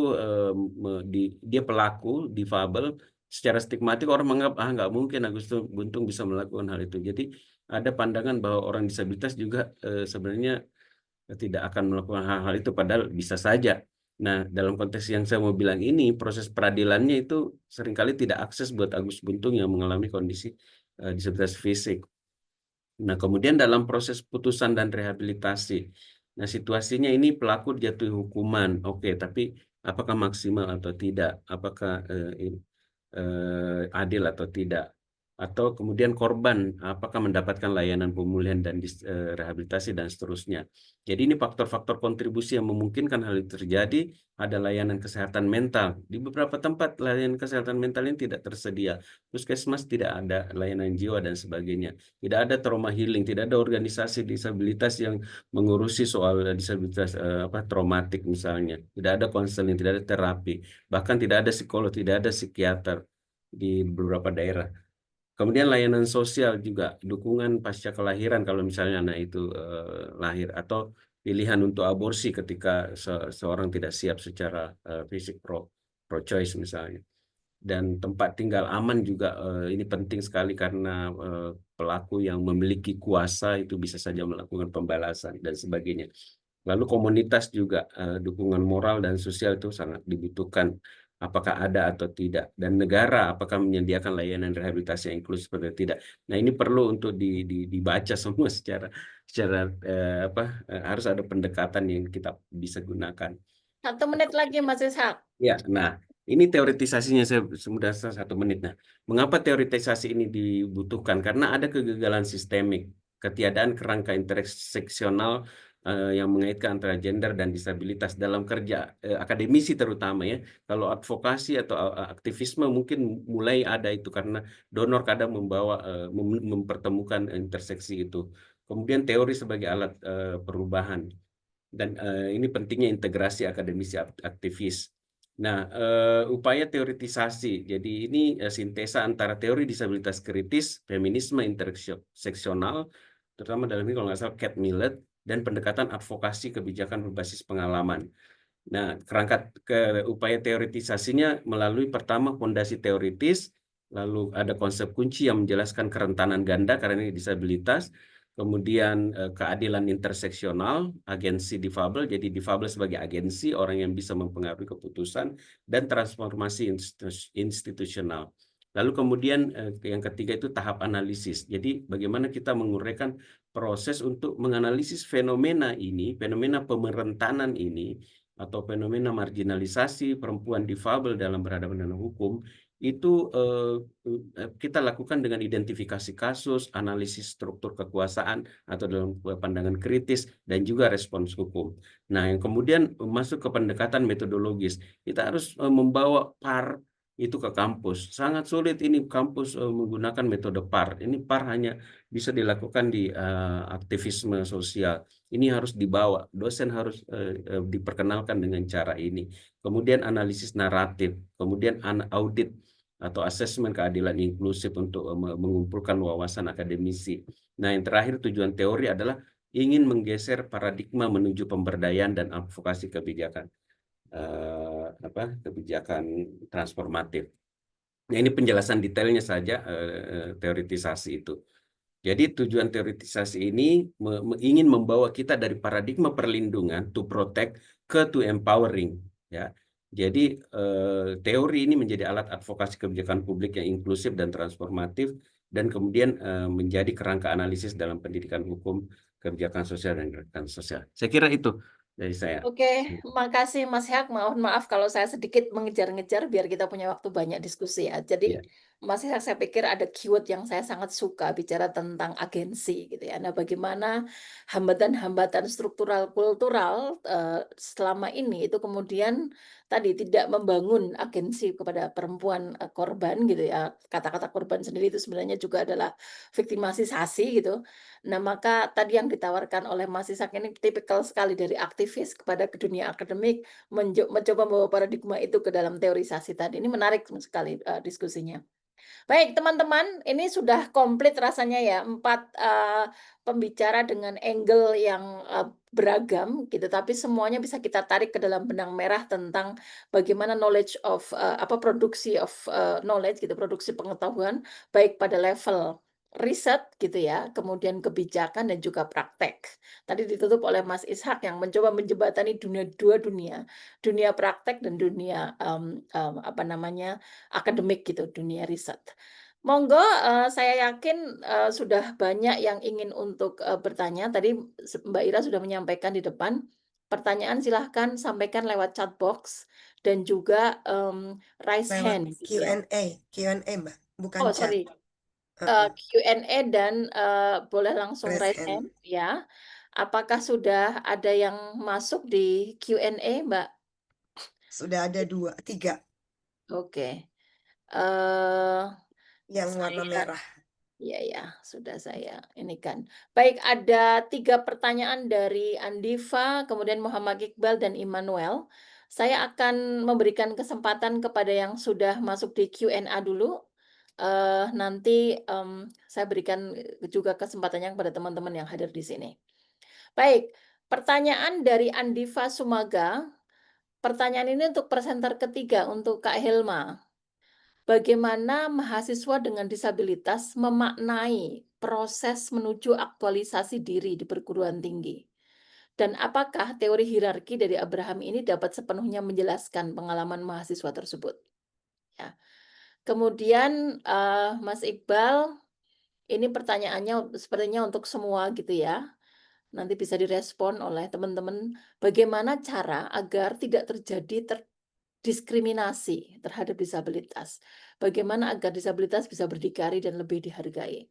dia pelaku difabel, secara stigmatik orang menganggap nggak mungkin Agus Buntung bisa melakukan hal itu. Jadi ada pandangan bahwa orang disabilitas juga sebenarnya tidak akan melakukan hal-hal itu, padahal bisa saja. Nah, dalam konteks yang saya mau bilang ini, proses peradilannya itu seringkali tidak akses buat Agus Buntung yang mengalami kondisi disabilitas fisik. Nah, kemudian dalam proses putusan dan rehabilitasi, nah situasinya ini pelaku dijatuhi hukuman, oke, tapi apakah maksimal atau tidak, apakah adil atau tidak, atau kemudian korban apakah mendapatkan layanan pemulihan dan rehabilitasi dan seterusnya. Jadi ini faktor-faktor kontribusi yang memungkinkan hal itu terjadi. Ada layanan kesehatan mental. Di beberapa tempat layanan kesehatan mental ini tidak tersedia. Puskesmas tidak ada layanan jiwa dan sebagainya. Tidak ada trauma healing, tidak ada organisasi disabilitas yang mengurusi soal disabilitas traumatik misalnya. Tidak ada konseling, tidak ada terapi. Bahkan tidak ada psikolog, tidak ada psikiater di beberapa daerah. Kemudian layanan sosial juga, dukungan pasca kelahiran kalau misalnya anak itu lahir, atau pilihan untuk aborsi ketika seorang tidak siap secara fisik pro-choice misalnya. Dan tempat tinggal aman juga ini penting sekali karena pelaku yang memiliki kuasa itu bisa saja melakukan pembalasan dan sebagainya. Lalu komunitas juga, dukungan moral dan sosial itu sangat dibutuhkan. Apakah ada atau tidak, dan negara apakah menyediakan layanan rehabilitasi yang inklusif atau tidak. Nah, ini perlu untuk dibaca semua secara harus ada pendekatan yang kita bisa gunakan. 1 menit lagi Mas Ishak. Ya, nah ini teoretisasinya sudah 1 menit. Nah, mengapa teoretisasi ini dibutuhkan? Karena ada kegagalan sistemik, ketiadaan kerangka interseksional yang mengaitkan antara gender dan disabilitas dalam kerja akademisi terutama ya. Kalau advokasi atau aktivisme mungkin mulai ada itu karena donor kadang mempertemukan interseksi itu. Kemudian teori sebagai alat perubahan. Dan ini pentingnya integrasi akademisi aktivis. Nah, upaya teoritisasi. Jadi ini sintesa antara teori disabilitas kritis, feminisme interseksional, terutama dalam ini kalau nggak salah Kate Millett, dan pendekatan advokasi kebijakan berbasis pengalaman. Nah, kerangka upaya teoritisasinya melalui pertama fondasi teoritis, lalu ada konsep kunci yang menjelaskan kerentanan ganda karena ini disabilitas, kemudian keadilan interseksional, agensi difabel, jadi difabel sebagai agensi, orang yang bisa mempengaruhi keputusan, dan transformasi institusional. Lalu kemudian yang ketiga itu tahap analisis. Jadi bagaimana kita menguraikan proses untuk menganalisis fenomena ini, fenomena pemerentanan ini, atau fenomena marginalisasi perempuan difabel dalam berhadapan dengan hukum, itu kita lakukan dengan identifikasi kasus, analisis struktur kekuasaan atau dalam pandangan kritis, dan juga respons hukum. Nah, yang kemudian masuk ke pendekatan metodologis, kita harus membawa PAR itu ke kampus. Sangat sulit ini kampus menggunakan metode PAR. Ini PAR hanya bisa dilakukan di aktivisme sosial. Ini harus dibawa, dosen harus diperkenalkan dengan cara ini. Kemudian analisis naratif, kemudian audit atau asesmen keadilan inklusif untuk mengumpulkan wawasan akademisi. Nah, yang terakhir tujuan teori adalah ingin menggeser paradigma menuju pemberdayaan dan advokasi kebijakan. Kebijakan transformatif. Nah, ini penjelasan detailnya saja teoritisasi itu. Jadi tujuan teoritisasi ini ingin membawa kita dari paradigma perlindungan to protect to empowering, ya. Jadi teori ini menjadi alat advokasi kebijakan publik yang inklusif dan transformatif, dan kemudian menjadi kerangka analisis dalam pendidikan hukum, kebijakan sosial dan gerakan sosial. Saya kira itu dari saya. Oke, makasih Mas Hak. Mohon maaf kalau saya sedikit mengejar-ngejar biar kita punya waktu banyak diskusi ya. Jadi Ya. Mas Hak, saya pikir ada keyword yang saya sangat suka bicara tentang agensi gitu ya. Nah, bagaimana hambatan-hambatan struktural kultural selama ini itu kemudian tadi tidak membangun agensi kepada perempuan korban gitu ya. Kata-kata korban sendiri itu sebenarnya juga adalah viktimisasi gitu. Nah, maka tadi yang ditawarkan oleh Mas Ishak ini tipikal sekali dari aktivis kepada ke dunia akademik, mencoba membawa paradigma itu ke dalam teorisasi tadi. Ini menarik sekali diskusinya. Baik, teman-teman, ini sudah komplit rasanya ya, 4 pembicara dengan angle yang beragam gitu, tapi semuanya bisa kita tarik ke dalam benang merah tentang bagaimana knowledge of produksi of knowledge gitu, produksi pengetahuan baik pada level riset gitu ya, kemudian kebijakan dan juga praktek. Tadi ditutup oleh Mas Ishak yang mencoba menjembatani dua dunia, dunia praktek dan dunia akademik gitu, dunia riset. Monggo, saya yakin sudah banyak yang ingin untuk bertanya. Tadi Mbak Ira sudah menyampaikan di depan. Pertanyaan silahkan sampaikan lewat chat box dan juga raise Lewat hand. Gitu ya. Q&A Mbak, bukan Oh, chat. sorry. Q&A dan boleh langsung Raise raise hand. hand ya. Apakah sudah ada yang masuk di Q&A, Mbak? Sudah ada 3 Oke. yang warna Saya merah. Iya ya, sudah saya ini kan. Baik, ada 3 pertanyaan dari Andiva, kemudian Muhammad Iqbal dan Immanuel. Saya akan memberikan kesempatan kepada yang sudah masuk di Q&A dulu. Nanti saya berikan juga kesempatannya kepada teman-teman yang hadir di sini. Baik, pertanyaan dari Andiva Sumaga. Pertanyaan ini untuk presenter ketiga, untuk Kak Helma. Bagaimana mahasiswa dengan disabilitas memaknai proses menuju aktualisasi diri di perguruan tinggi? Dan apakah teori hierarki dari Abraham ini dapat sepenuhnya menjelaskan pengalaman mahasiswa tersebut? Ya. Kemudian Mas Iqbal, ini pertanyaannya sepertinya untuk semua gitu ya. Nanti bisa direspon oleh teman-teman. Bagaimana cara agar tidak terjadi diskriminasi terhadap disabilitas? Bagaimana agar disabilitas bisa berdikari dan lebih dihargai?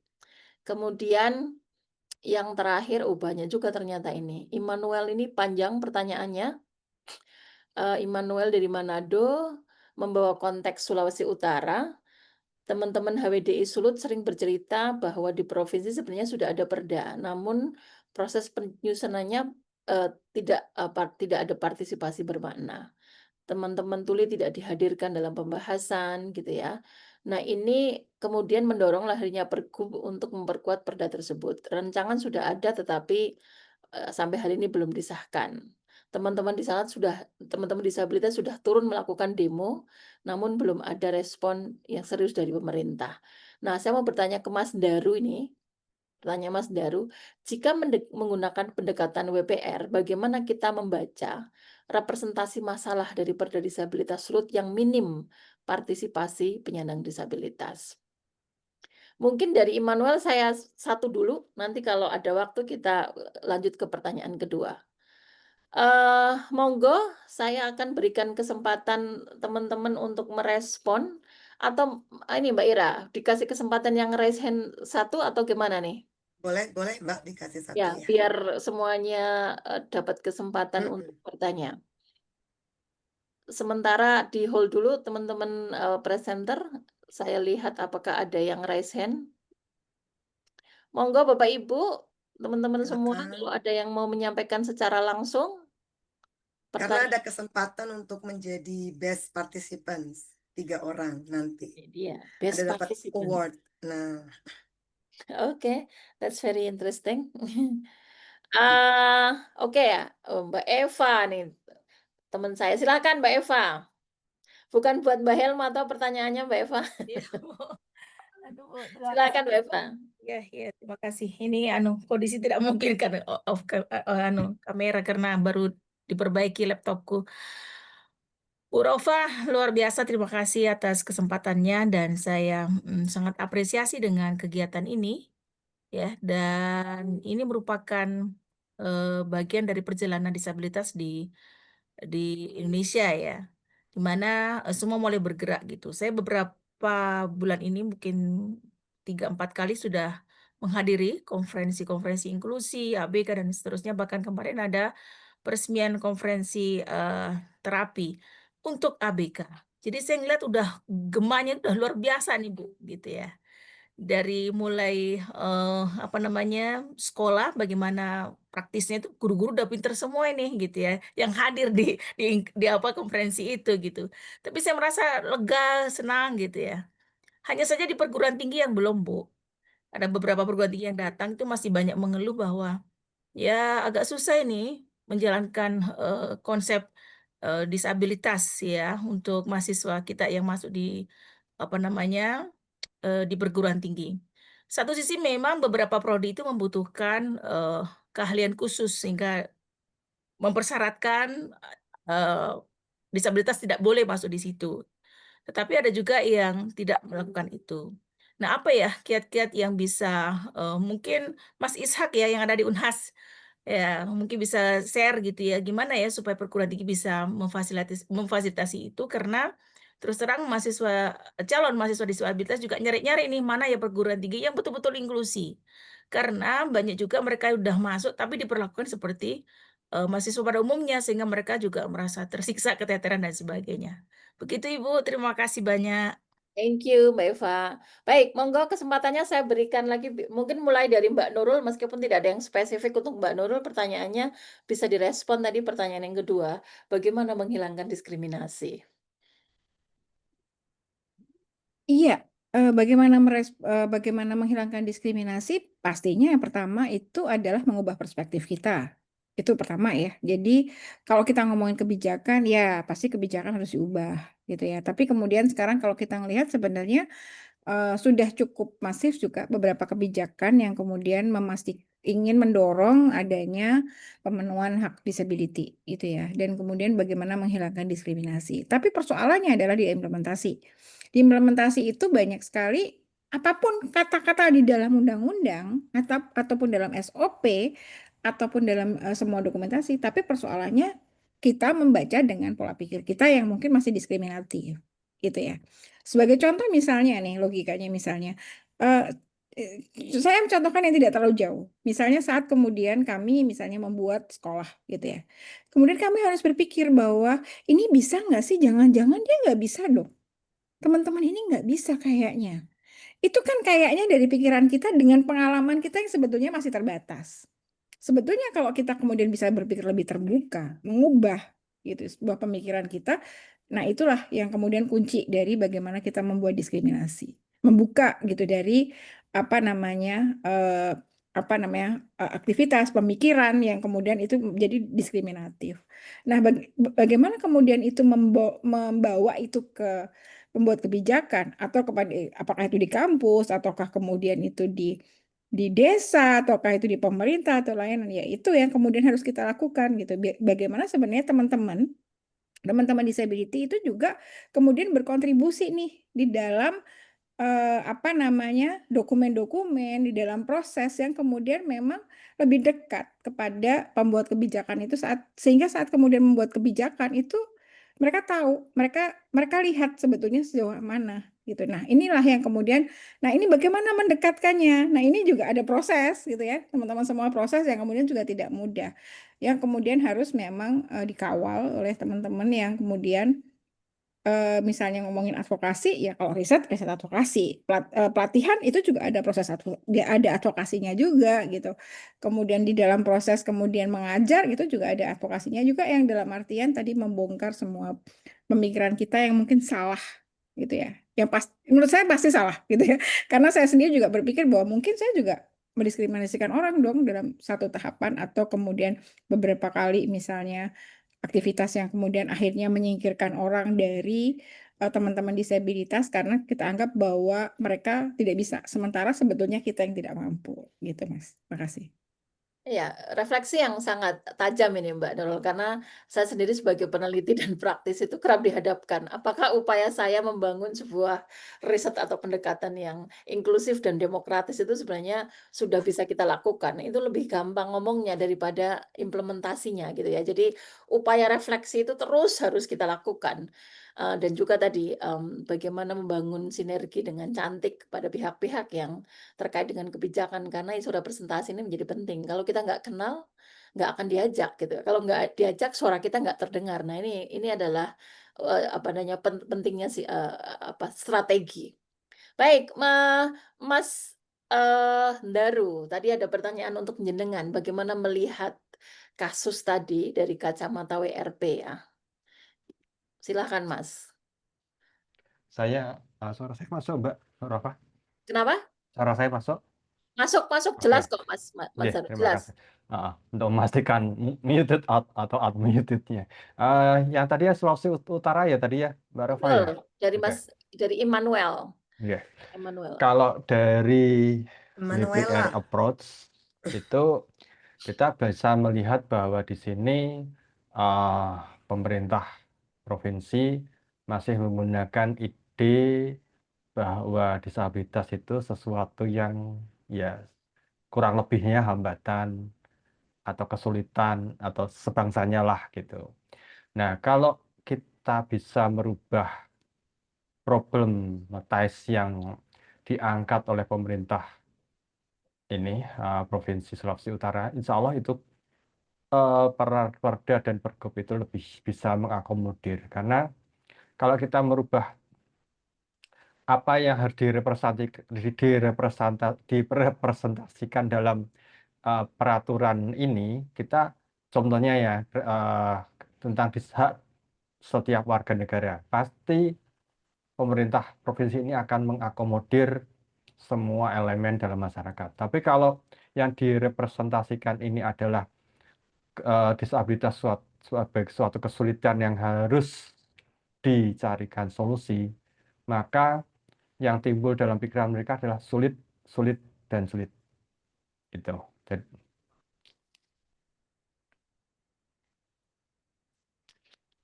Kemudian yang terakhir, banyak juga ternyata ini. Immanuel ini panjang pertanyaannya. Immanuel dari Manado, membawa konteks Sulawesi Utara. Teman-teman HWDI Sulut sering bercerita bahwa di provinsi sebenarnya sudah ada perda, namun proses penyusunannya tidak ada partisipasi bermakna. Teman-teman tuli tidak dihadirkan dalam pembahasan gitu ya. Nah, ini kemudian mendorong lahirnya Pergub untuk memperkuat perda tersebut. Rancangan sudah ada tetapi sampai hari ini belum disahkan. Teman-teman disabilitas sudah turun melakukan demo, namun belum ada respon yang serius dari pemerintah. Nah, saya mau bertanya ke Mas Daru ini. Tanya Mas Daru, jika menggunakan pendekatan WPR, bagaimana kita membaca representasi masalah dari perda disabilitas Sulut yang minim partisipasi penyandang disabilitas? Mungkin dari Immanuel saya satu dulu, nanti kalau ada waktu kita lanjut ke pertanyaan kedua. Monggo, saya akan berikan kesempatan teman-teman untuk merespon, atau ini Mbak Ira, dikasih kesempatan yang raise hand satu atau gimana nih? Boleh Mbak dikasih satu Ya, ya. biar semuanya dapat kesempatan untuk bertanya. Sementara di hold dulu teman-teman presenter, saya lihat apakah ada yang raise hand. Monggo Bapak Ibu, teman-teman semua, Silakan. kalau ada yang mau menyampaikan secara langsung. Karena ada kesempatan untuk menjadi best participants 3 orang nanti. Dia best Ada dapat participant. award. Nah, Oke, that's very interesting. Oke ya, Mbak Eva nih, teman saya. Silakan Mbak Eva. Bukan buat Mbak Helma atau pertanyaannya Mbak Eva. Iya, Bu. Aduh, Bu, terima Silakan kasih. Mbak Eva. Ya, terima kasih. Ini kondisi tidak mungkin kan off kamera karena baru diperbaiki laptopku. Bu Rofa, luar biasa, terima kasih atas kesempatannya dan saya sangat apresiasi dengan kegiatan ini ya, dan ini merupakan bagian dari perjalanan disabilitas di Indonesia ya, di mana semua mulai bergerak gitu. Saya beberapa bulan ini mungkin 3-4 kali sudah menghadiri konferensi-konferensi inklusi, ABK dan seterusnya. Bahkan kemarin ada peresmian konferensi terapi untuk ABK. Jadi saya ngeliat udah gemanya udah luar biasa nih Bu, gitu ya. Dari mulai sekolah, bagaimana praktisnya itu guru-guru udah pinter semua ini gitu ya, yang hadir di konferensi itu gitu. Tapi saya merasa lega, senang gitu ya. Hanya saja di perguruan tinggi yang belum Bu. Ada beberapa perguruan tinggi yang datang itu masih banyak mengeluh bahwa ya agak susah ini menjalankan konsep disabilitas ya untuk mahasiswa kita yang masuk di di perguruan tinggi. Satu sisi memang beberapa prodi itu membutuhkan keahlian khusus sehingga mempersyaratkan disabilitas tidak boleh masuk di situ. Tetapi ada juga yang tidak melakukan itu. Nah, apa ya kiat-kiat yang bisa mungkin Mas Ishak ya yang ada di Unhas ya mungkin bisa share gitu ya gimana ya supaya perguruan tinggi bisa memfasilitasi itu karena terus terang calon mahasiswa disabilitas juga nyari-nyari nih mana ya perguruan tinggi yang betul-betul inklusi. Karena banyak juga mereka udah masuk tapi diperlakukan seperti mahasiswa pada umumnya sehingga mereka juga merasa tersiksa, keteteran dan sebagainya. Begitu Ibu, terima kasih banyak. Thank you, Mbak Eva. Baik, monggo kesempatannya saya berikan lagi, mungkin mulai dari Mbak Nurul, meskipun tidak ada yang spesifik untuk Mbak Nurul, pertanyaannya bisa direspon tadi pertanyaan yang kedua, bagaimana menghilangkan diskriminasi? Iya, bagaimana menghilangkan diskriminasi? Pastinya yang pertama itu adalah mengubah perspektif kita. Itu pertama ya. Jadi kalau kita ngomongin kebijakan, ya pasti kebijakan harus diubah gitu ya. Tapi kemudian sekarang kalau kita ngelihat sebenarnya sudah cukup masif juga beberapa kebijakan yang kemudian ingin mendorong adanya pemenuhan hak disability gitu ya, dan kemudian bagaimana menghilangkan diskriminasi. Tapi persoalannya adalah di implementasi. Di implementasi itu banyak sekali apapun kata-kata di dalam undang-undang ataupun dalam SOP ataupun dalam semua dokumentasi, tapi persoalannya kita membaca dengan pola pikir kita yang mungkin masih diskriminatif gitu ya. Sebagai contoh misalnya nih, logikanya misalnya, saya mencontohkan yang tidak terlalu jauh. Misalnya saat kemudian kami misalnya membuat sekolah gitu ya. Kemudian kami harus berpikir bahwa ini bisa nggak sih? Jangan-jangan dia nggak bisa dong. Teman-teman ini nggak bisa kayaknya. Itu kan kayaknya dari pikiran kita dengan pengalaman kita yang sebetulnya masih terbatas. Sebetulnya kalau kita kemudian bisa berpikir lebih terbuka, mengubah gitu sebuah pemikiran kita, nah itulah yang kemudian kunci dari bagaimana kita membuat diskriminasi, membuka gitu dari aktivitas pemikiran yang kemudian itu menjadi diskriminatif. Nah, bagaimana kemudian itu membawa itu ke pembuat kebijakan atau kepada apakah itu di kampus ataukah kemudian itu di desa ataukah itu di pemerintah atau layanan, ya itu yang kemudian harus kita lakukan gitu. Bagaimana sebenarnya teman-teman disability itu juga kemudian berkontribusi nih di dalam dokumen-dokumen, di dalam proses yang kemudian memang lebih dekat kepada pembuat kebijakan itu sehingga saat kemudian membuat kebijakan itu mereka tahu, mereka lihat sebetulnya sejauh mana gitu. Nah, inilah yang kemudian, nah ini bagaimana mendekatkannya. Nah, ini juga ada proses gitu ya, teman-teman, semua proses yang kemudian juga tidak mudah. Yang kemudian harus memang dikawal oleh teman-teman yang kemudian misalnya ngomongin advokasi, ya kalau riset advokasi, pelatihan itu juga ada proses ada advokasinya juga gitu. Kemudian di dalam proses kemudian mengajar itu juga ada advokasinya juga yang dalam artian tadi membongkar semua pemikiran kita yang mungkin salah gitu ya. Yang menurut saya pasti salah gitu ya. Karena saya sendiri juga berpikir bahwa mungkin saya juga mendiskriminasikan orang dong dalam satu tahapan atau kemudian beberapa kali misalnya aktivitas yang kemudian akhirnya menyingkirkan orang dari teman-teman disabilitas karena kita anggap bahwa mereka tidak bisa, sementara sebetulnya kita yang tidak mampu gitu, Mas. Terima kasih. Iya, refleksi yang sangat tajam ini Mbak Nurul, karena saya sendiri sebagai peneliti dan praktis itu kerap dihadapkan, apakah upaya saya membangun sebuah riset atau pendekatan yang inklusif dan demokratis itu sebenarnya sudah bisa kita lakukan. Itu lebih gampang ngomongnya daripada implementasinya gitu ya. Jadi upaya refleksi itu terus harus kita lakukan. Dan juga tadi bagaimana membangun sinergi dengan cantik pada pihak-pihak yang terkait dengan kebijakan, karena isu representasi ini menjadi penting. Kalau kita nggak kenal, nggak akan diajak gitu. Kalau nggak diajak, suara kita nggak terdengar. Nah ini adalah apa namanya pentingnya sih apa strategi. Baik, Mas Daru, tadi ada pertanyaan untuk jenengan, bagaimana melihat kasus tadi dari kacamata WRP ya? Silakan Mas. Suara saya masuk, Mbak Rafa? Kenapa? Suara saya masuk? Masuk Oke. jelas kok Mas Daru, Terima jelas. kasih. Untuk memastikan muted atau unmutednya. Yang tadi ya Sulawesi Utara ya tadi ya, Mbak Rafa ya? Betul, dari Immanuel. Oke. Emmanuel. Kalau dari Manuela. DPR approach itu kita bisa melihat bahwa di sini pemerintah provinsi masih menggunakan ide bahwa disabilitas itu sesuatu yang ya kurang lebihnya hambatan atau kesulitan atau sebangsanya lah gitu. Nah, kalau kita bisa merubah problematis yang diangkat oleh pemerintah ini Provinsi Sulawesi Utara, insya Allah itu Perda dan Pergub itu lebih bisa mengakomodir. Karena kalau kita merubah apa yang harus direpresentasikan dalam peraturan ini, kita contohnya ya tentang hak setiap warga negara, pasti pemerintah provinsi ini akan mengakomodir semua elemen dalam masyarakat. Tapi kalau yang direpresentasikan ini adalah disabilitas sebagai suatu kesulitan yang harus dicarikan solusi, maka yang timbul dalam pikiran mereka adalah sulit, sulit, dan sulit. Gitu.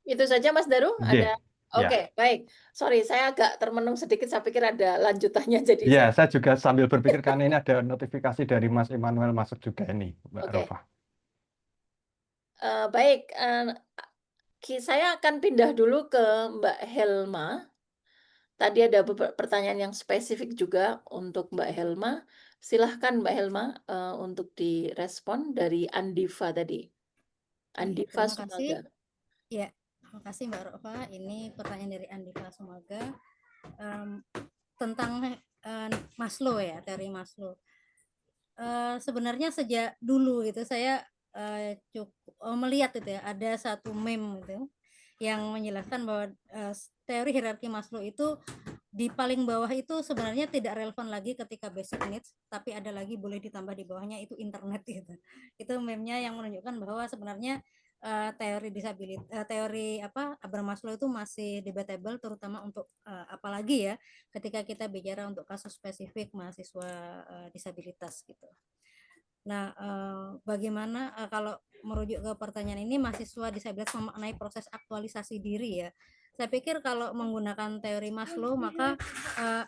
Itu saja Mas Daru? Ada? Ya. Oke, baik. Sorry, saya agak termenung sedikit. Saya pikir ada lanjutannya. Jadi Ya, saya juga sambil berpikir karena ini ada notifikasi dari Mas Immanuel masuk juga ini, Mbak Oke. Rofa. Baik, saya akan pindah dulu ke Mbak Helma. Tadi ada pertanyaan yang spesifik juga untuk Mbak Helma. Silahkan Mbak Helma untuk direspon dari Andiva tadi. Andiva Terima kasih. Sumaga. Ya, terima kasih Mbak Rofa. Ini pertanyaan dari Andiva Sumaga tentang Maslow ya, teori Maslow. Sebenarnya sejak dulu gitu saya cukup melihat itu ya, ada satu meme gitu yang menjelaskan bahwa teori hierarki Maslow itu di paling bawah itu sebenarnya tidak relevan lagi ketika basic needs, tapi ada lagi boleh ditambah di bawahnya itu internet gitu. Itu meme-nya yang menunjukkan bahwa sebenarnya teori Abraham Maslow itu masih debatable, terutama untuk apalagi ya ketika kita bicara untuk kasus spesifik mahasiswa disabilitas gitu. Nah, bagaimana kalau merujuk ke pertanyaan ini, mahasiswa disabilitas memaknai proses aktualisasi diri ya. Saya pikir kalau menggunakan teori Maslow maka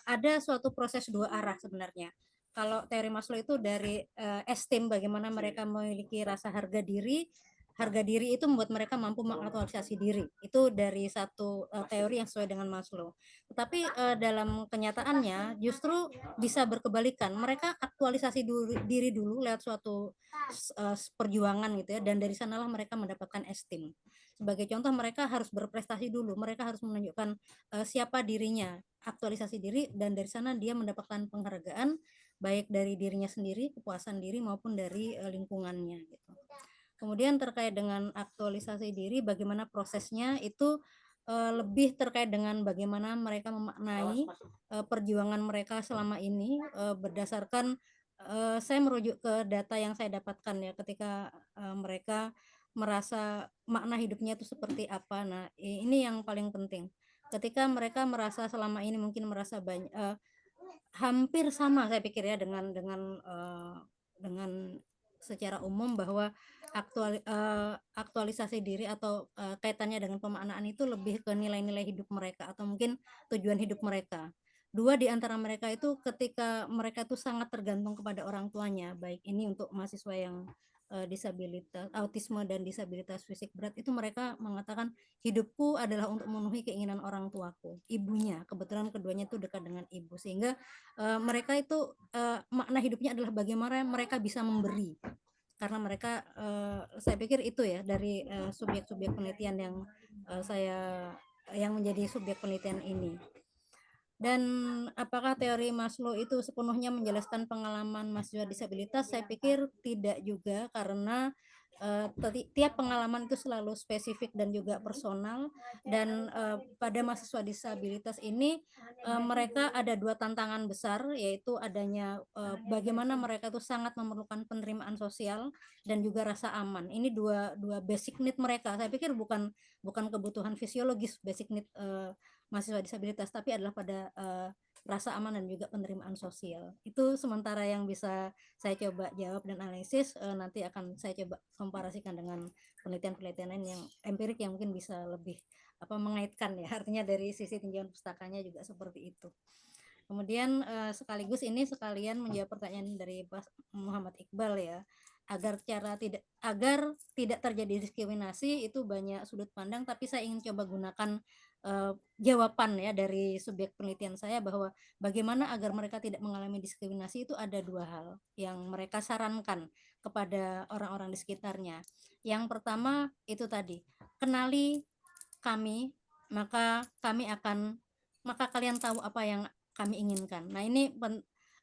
ada suatu proses dua arah sebenarnya. Kalau teori Maslow itu dari esteem, bagaimana mereka memiliki rasa harga diri itu membuat mereka mampu mengaktualisasi diri. Itu dari satu teori yang sesuai dengan Maslow. Tetapi dalam kenyataannya justru bisa berkebalikan. Mereka aktualisasi diri dulu lewat suatu perjuangan gitu ya, dan dari sanalah mereka mendapatkan esteem. Sebagai contoh, mereka harus berprestasi dulu. Mereka harus menunjukkan siapa dirinya, aktualisasi diri, dan dari sana dia mendapatkan penghargaan baik dari dirinya sendiri, kepuasan diri maupun dari lingkungannya gitu. Kemudian terkait dengan aktualisasi diri, bagaimana prosesnya itu lebih terkait dengan bagaimana mereka memaknai perjuangan mereka selama ini berdasarkan saya merujuk ke data yang saya dapatkan ya ketika mereka merasa makna hidupnya itu seperti apa. Nah, ini yang paling penting. Ketika mereka merasa selama ini mungkin merasa hampir sama saya pikir ya dengan secara umum bahwa aktualisasi diri atau kaitannya dengan pemaknaan itu lebih ke nilai-nilai hidup mereka atau mungkin tujuan hidup mereka. Dua di antara mereka itu ketika mereka tuh sangat tergantung kepada orang tuanya, baik ini untuk mahasiswa yang disabilitas autisme dan disabilitas fisik berat, itu mereka mengatakan hidupku adalah untuk memenuhi keinginan orang tuaku, ibunya, kebetulan keduanya itu dekat dengan ibu, sehingga mereka itu makna hidupnya adalah bagaimana mereka bisa memberi, karena mereka saya pikir itu ya dari subjek-subjek penelitian yang menjadi subjek penelitian ini. Dan apakah teori Maslow itu sepenuhnya menjelaskan pengalaman mahasiswa disabilitas? Saya pikir tidak juga, karena tiap pengalaman itu selalu spesifik dan juga personal. Dan pada mahasiswa disabilitas ini mereka ada dua tantangan besar, yaitu adanya bagaimana mereka itu sangat memerlukan penerimaan sosial dan juga rasa aman. Ini dua basic need mereka. Saya pikir bukan kebutuhan fisiologis basic need mahasiswa disabilitas, tapi adalah pada rasa aman dan juga penerimaan sosial. Itu sementara yang bisa saya coba jawab dan analisis. Nanti akan saya coba komparasikan dengan penelitian-penelitian lain yang empirik yang mungkin bisa lebih mengaitkan ya, artinya dari sisi tinjauan pustakanya juga seperti itu. Kemudian sekaligus ini sekalian menjawab pertanyaan dari Pak Muhammad Iqbal ya, agar tidak terjadi diskriminasi itu banyak sudut pandang, tapi saya ingin coba gunakan jawaban ya dari subjek penelitian saya, bahwa bagaimana agar mereka tidak mengalami diskriminasi itu ada dua hal yang mereka sarankan kepada orang-orang di sekitarnya. Yang pertama itu tadi, kenali kami, maka kalian tahu apa yang kami inginkan. Nah ini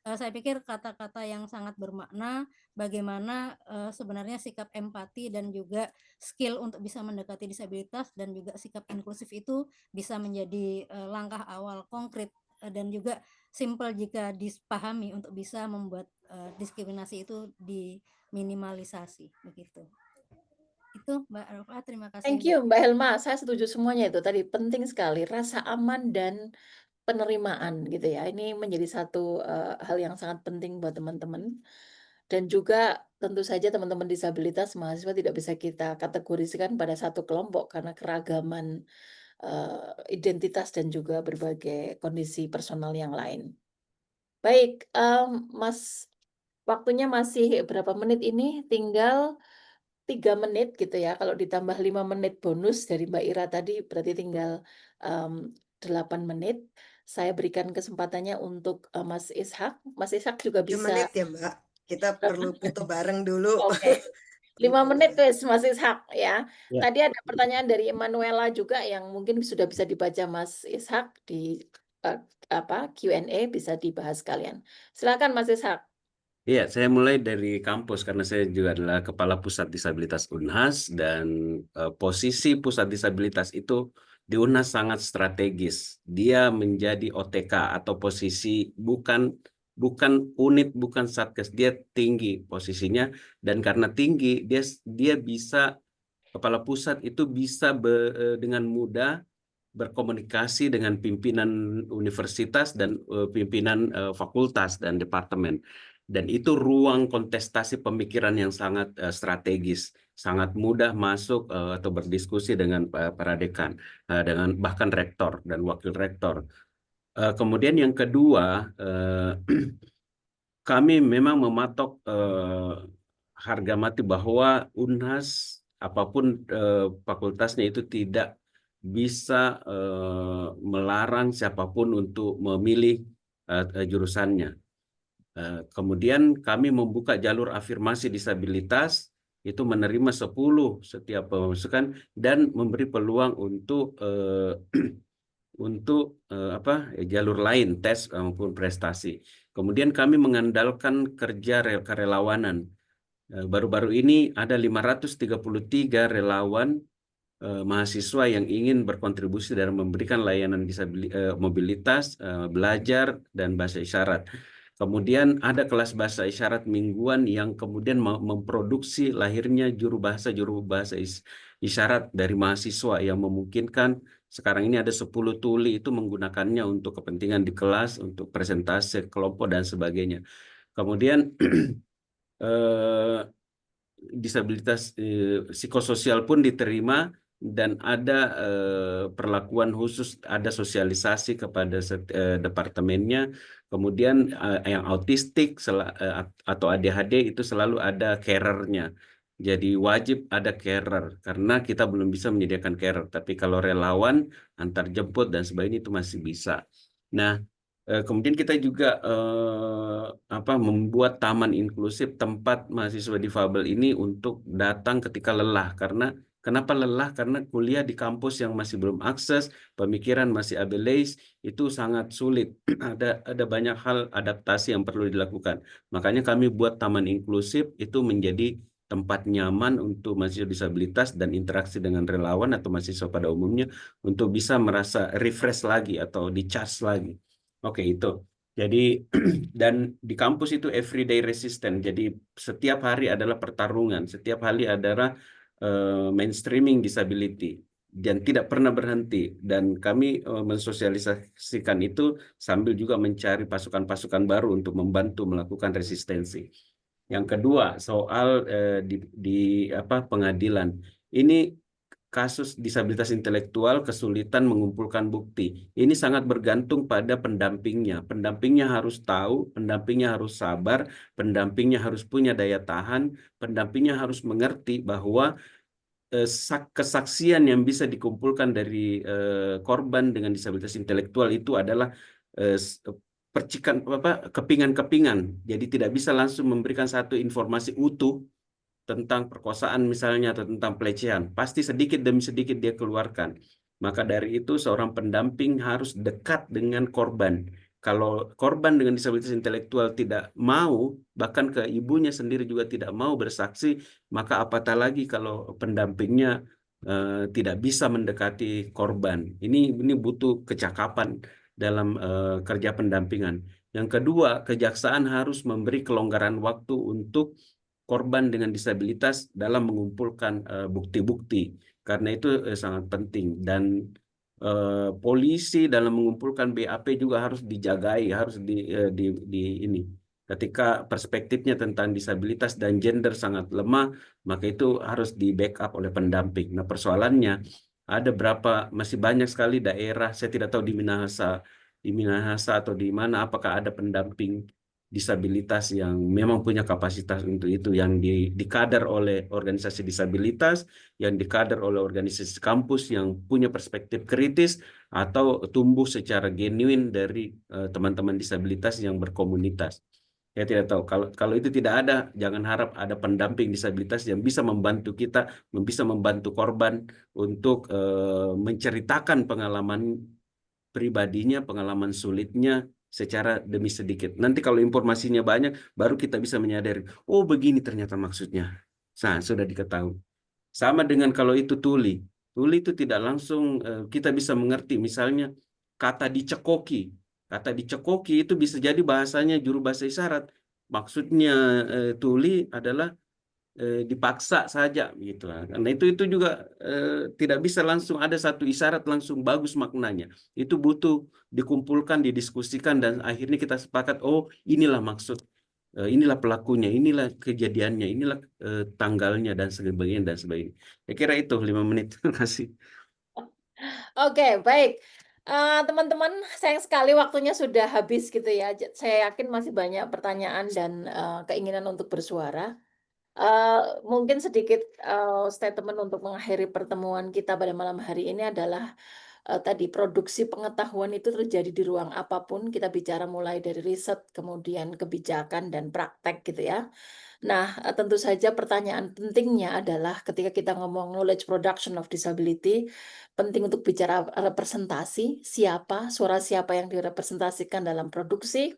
saya pikir kata-kata yang sangat bermakna, bagaimana sebenarnya sikap empati dan juga skill untuk bisa mendekati disabilitas dan juga sikap inklusif itu bisa menjadi langkah awal konkret dan juga simpel jika dipahami untuk bisa membuat diskriminasi itu diminimalisasi begitu. Itu Mbak Rofa, terima kasih. Thank you Mbak Helma, saya setuju semuanya itu tadi, penting sekali rasa aman dan penerimaan gitu ya. Ini menjadi satu hal yang sangat penting buat teman-teman. Dan juga tentu saja teman-teman disabilitas mahasiswa tidak bisa kita kategorisikan pada satu kelompok karena keragaman identitas dan juga berbagai kondisi personal yang lain. Baik, Mas, waktunya masih berapa menit ini? Tinggal 3 menit gitu ya. Kalau ditambah 5 menit bonus dari Mbak Ira tadi berarti tinggal 8 menit. Saya berikan kesempatannya untuk Mas Ishak. Mas Ishak juga 3 bisa. menit ya Mbak, kita perlu foto bareng dulu. Oke. 5 menit wes Mas Ishak ya. Ya. Tadi ada pertanyaan dari Emanuela juga yang mungkin sudah bisa dibaca Mas Ishak di Q&A, bisa dibahas sekalian. Silakan Mas Ishak. Iya, saya mulai dari kampus karena saya juga adalah Kepala Pusat Disabilitas Unhas, dan posisi Pusat Disabilitas itu di Unhas sangat strategis. Dia menjadi OTK atau posisi bukan unit, bukan satgas, dia tinggi posisinya, dan karena tinggi dia bisa, kepala pusat itu bisa dengan mudah berkomunikasi dengan pimpinan universitas dan pimpinan fakultas dan departemen. Dan itu ruang kontestasi pemikiran yang sangat strategis, sangat mudah masuk atau berdiskusi dengan para dekan, dengan bahkan rektor dan wakil rektor. Kemudian yang kedua, kami memang mematok harga mati bahwa Unhas apapun fakultasnya itu tidak bisa melarang siapapun untuk memilih jurusannya. Kemudian kami membuka jalur afirmasi disabilitas, itu menerima 10 setiap pemasukan dan memberi peluang untuk jalur lain, tes maupun prestasi. Kemudian kami mengandalkan kerja kerelawanan. Baru-baru ini ada 533 relawan mahasiswa yang ingin berkontribusi dalam memberikan layanan mobilitas, belajar, dan bahasa isyarat. Kemudian ada kelas bahasa isyarat mingguan yang kemudian memproduksi lahirnya juru bahasa isyarat dari mahasiswa yang memungkinkan sekarang ini ada 10 tuli itu menggunakannya untuk kepentingan di kelas, untuk presentasi kelompok dan sebagainya. Kemudian disabilitas psikososial pun diterima dan ada perlakuan khusus, ada sosialisasi kepada departemennya. Kemudian yang autistik atau ADHD itu selalu ada carernya. Jadi wajib ada carer karena kita belum bisa menyediakan carer. Tapi kalau relawan antar jemput dan sebagainya itu masih bisa. Nah, kemudian kita juga membuat taman inklusif tempat mahasiswa difabel ini untuk datang ketika lelah. Karena kenapa lelah? Karena kuliah di kampus yang masih belum akses, pemikiran masih ableist, itu sangat sulit. Ada banyak hal adaptasi yang perlu dilakukan. Makanya kami buat taman inklusif itu menjadi tempat nyaman untuk mahasiswa disabilitas dan interaksi dengan relawan atau mahasiswa pada umumnya untuk bisa merasa refresh lagi atau di-charge lagi. Oke, itu. Jadi, dan di kampus itu everyday resistant. Jadi, setiap hari adalah pertarungan. Setiap hari adalah mainstreaming disability. Dan tidak pernah berhenti. Dan kami mensosialisasikan itu sambil juga mencari pasukan-pasukan baru untuk membantu melakukan resistensi. Yang kedua, soal di pengadilan. Ini kasus disabilitas intelektual kesulitan mengumpulkan bukti. Ini sangat bergantung pada pendampingnya. Pendampingnya harus tahu, pendampingnya harus sabar, pendampingnya harus punya daya tahan, pendampingnya harus mengerti bahwa kesaksian yang bisa dikumpulkan dari korban dengan disabilitas intelektual itu adalah percikan kepingan-kepingan. Jadi tidak bisa langsung memberikan satu informasi utuh tentang perkosaan misalnya atau tentang pelecehan. Pasti sedikit demi sedikit dia keluarkan. Maka dari itu seorang pendamping harus dekat dengan korban. Kalau korban dengan disabilitas intelektual tidak mau, bahkan ke ibunya sendiri juga tidak mau bersaksi, maka apatah lagi kalau pendampingnya tidak bisa mendekati korban. Ini butuh kecakapan dalam kerja pendampingan. Yang kedua, kejaksaan harus memberi kelonggaran waktu untuk korban dengan disabilitas dalam mengumpulkan bukti-bukti. Karena itu sangat penting. Dan polisi dalam mengumpulkan BAP juga harus dijagai, harus ini. Ketika perspektifnya tentang disabilitas dan gender sangat lemah, maka itu harus di backup oleh pendamping. Nah, persoalannya ada masih banyak sekali daerah, saya tidak tahu di Minahasa atau di mana, apakah ada pendamping disabilitas yang memang punya kapasitas untuk itu, yang dikader oleh organisasi disabilitas, yang dikader oleh organisasi kampus yang punya perspektif kritis, atau tumbuh secara genuine dari teman-teman disabilitas yang berkomunitas. Saya tidak tahu. Kalau itu tidak ada, jangan harap ada pendamping disabilitas yang bisa membantu kita, bisa membantu korban untuk menceritakan pengalaman pribadinya, pengalaman sulitnya secara demi sedikit. Nanti kalau informasinya banyak, baru kita bisa menyadari, oh begini ternyata maksudnya. Nah, sudah diketahui. Sama dengan kalau itu tuli. Tuli itu tidak langsung kita bisa mengerti. Misalnya kata dicekoki. Kata dicekoki itu bisa jadi bahasanya juru bahasa isyarat. Maksudnya tuli adalah dipaksa saja gitu. Karena itu juga tidak bisa langsung ada satu isyarat langsung bagus maknanya. Itu butuh dikumpulkan, didiskusikan, dan akhirnya kita sepakat, oh inilah maksud, inilah pelakunya, inilah kejadiannya, inilah tanggalnya dan sebagainya dan sebagainya. Saya kira itu 5 menit. Terima kasih. Oke, baik. Teman-teman, sayang sekali waktunya sudah habis gitu ya. Saya yakin masih banyak pertanyaan dan keinginan untuk bersuara. Mungkin sedikit statement untuk mengakhiri pertemuan kita pada malam hari ini adalah tadi produksi pengetahuan itu terjadi di ruang apapun. Kita bicara mulai dari riset, kemudian kebijakan dan praktek gitu ya. Nah, tentu saja pertanyaan pentingnya adalah ketika kita ngomong knowledge production of disability, penting untuk bicara representasi, suara siapa yang direpresentasikan dalam produksi.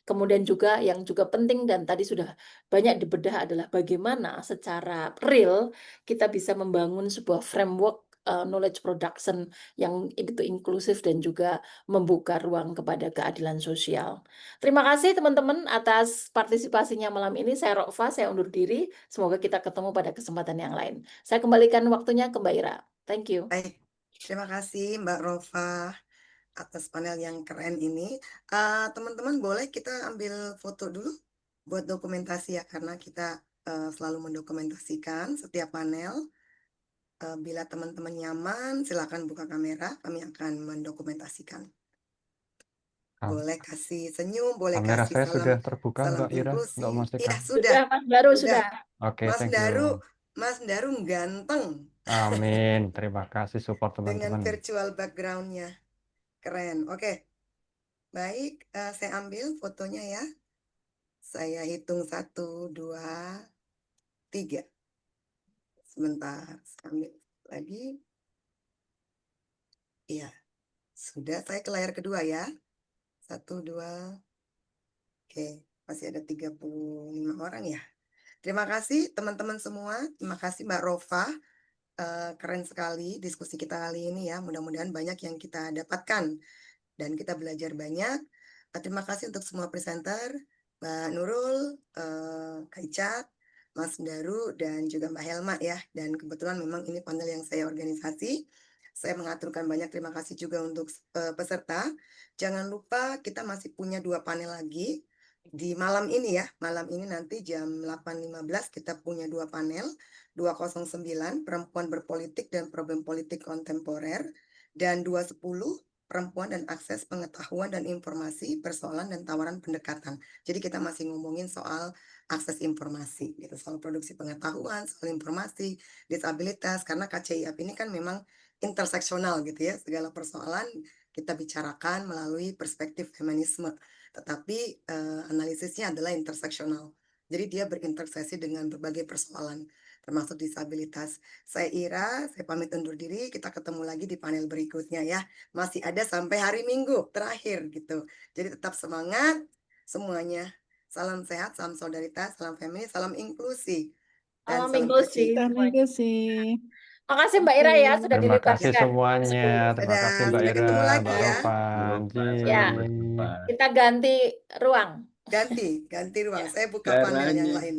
Kemudian juga yang juga penting dan tadi sudah banyak dibedah adalah bagaimana secara real kita bisa membangun sebuah framework knowledge production yang itu inklusif dan juga membuka ruang kepada keadilan sosial. Terima kasih teman-teman atas partisipasinya malam ini. Saya Rokfa, saya undur diri. Semoga kita ketemu pada kesempatan yang lain. Saya kembalikan waktunya ke Mbak Ira. Thank you. Baik, terima kasih Mbak Rofa atas panel yang keren ini. Teman-teman boleh kita ambil foto dulu buat dokumentasi ya, karena kita selalu mendokumentasikan setiap panel. Bila teman-teman nyaman, silakan buka kamera, kami akan mendokumentasikan. Kam- Boleh kasih senyum, boleh Kamera kasih saya sudah salam terbuka, salam Mbak Ira, Mbak inklusi. Iya, Mastika. sudah. Mas Daru Sudah. sudah. Oke, Mas thank Daru, you. Mas Daru ganteng Amin. Terima kasih support dengan teman-teman. virtual background-nya. Keren. Oke. Baik, saya ambil fotonya ya. Saya hitung 1, 2, 3. Sebentar, saya ambil lagi. Iya, sudah. Saya ke layar kedua ya. 1, 2. Oke, masih ada 35 orang ya. Terima kasih teman-teman semua. Terima kasih Mbak Rova. Keren sekali diskusi kita kali ini ya. Mudah-mudahan banyak yang kita dapatkan dan kita belajar banyak. Terima kasih untuk semua presenter, Mbak Nurul, Kak Ica, Mas Daru, dan juga Mbak Helma ya. Dan kebetulan memang ini panel yang saya organisasi. Saya mengaturkan banyak terima kasih juga untuk peserta. Jangan lupa kita masih punya 2 panel lagi di malam ini ya. Malam ini nanti jam 8.15 kita punya 2 panel. 209 Perempuan Berpolitik dan Problem Politik Kontemporer, dan 210 Perempuan dan Akses Pengetahuan dan Informasi, Persoalan dan Tawaran Pendekatan. Jadi kita masih ngomongin soal akses informasi, gitu, soal produksi pengetahuan, soal informasi, disabilitas, karena KCIAP ini kan memang interseksional gitu ya, segala persoalan kita bicarakan melalui perspektif feminisme, tetapi analisisnya adalah interseksional. Jadi dia berinterseksi dengan berbagai persoalan, termasuk disabilitas. Saya Ira, saya pamit undur diri, kita ketemu lagi di panel berikutnya ya. Masih ada sampai hari Minggu terakhir gitu. Jadi tetap semangat semuanya. Salam sehat, salam solidaritas, salam feminis, salam inklusi, dan Salam salam inklusi. KCI. Thank you sih. Makasih Mbak Ira ya sudah Terima kasih dilibatkan. semuanya. Terima kasih Dadah, Mbak sampai Ira, ketemu lagi Mbak ya. Rovan. Ya. Sampai jumpa. Kita ganti ruang. Ganti ruang. Saya buka Caranya. panel yang lain.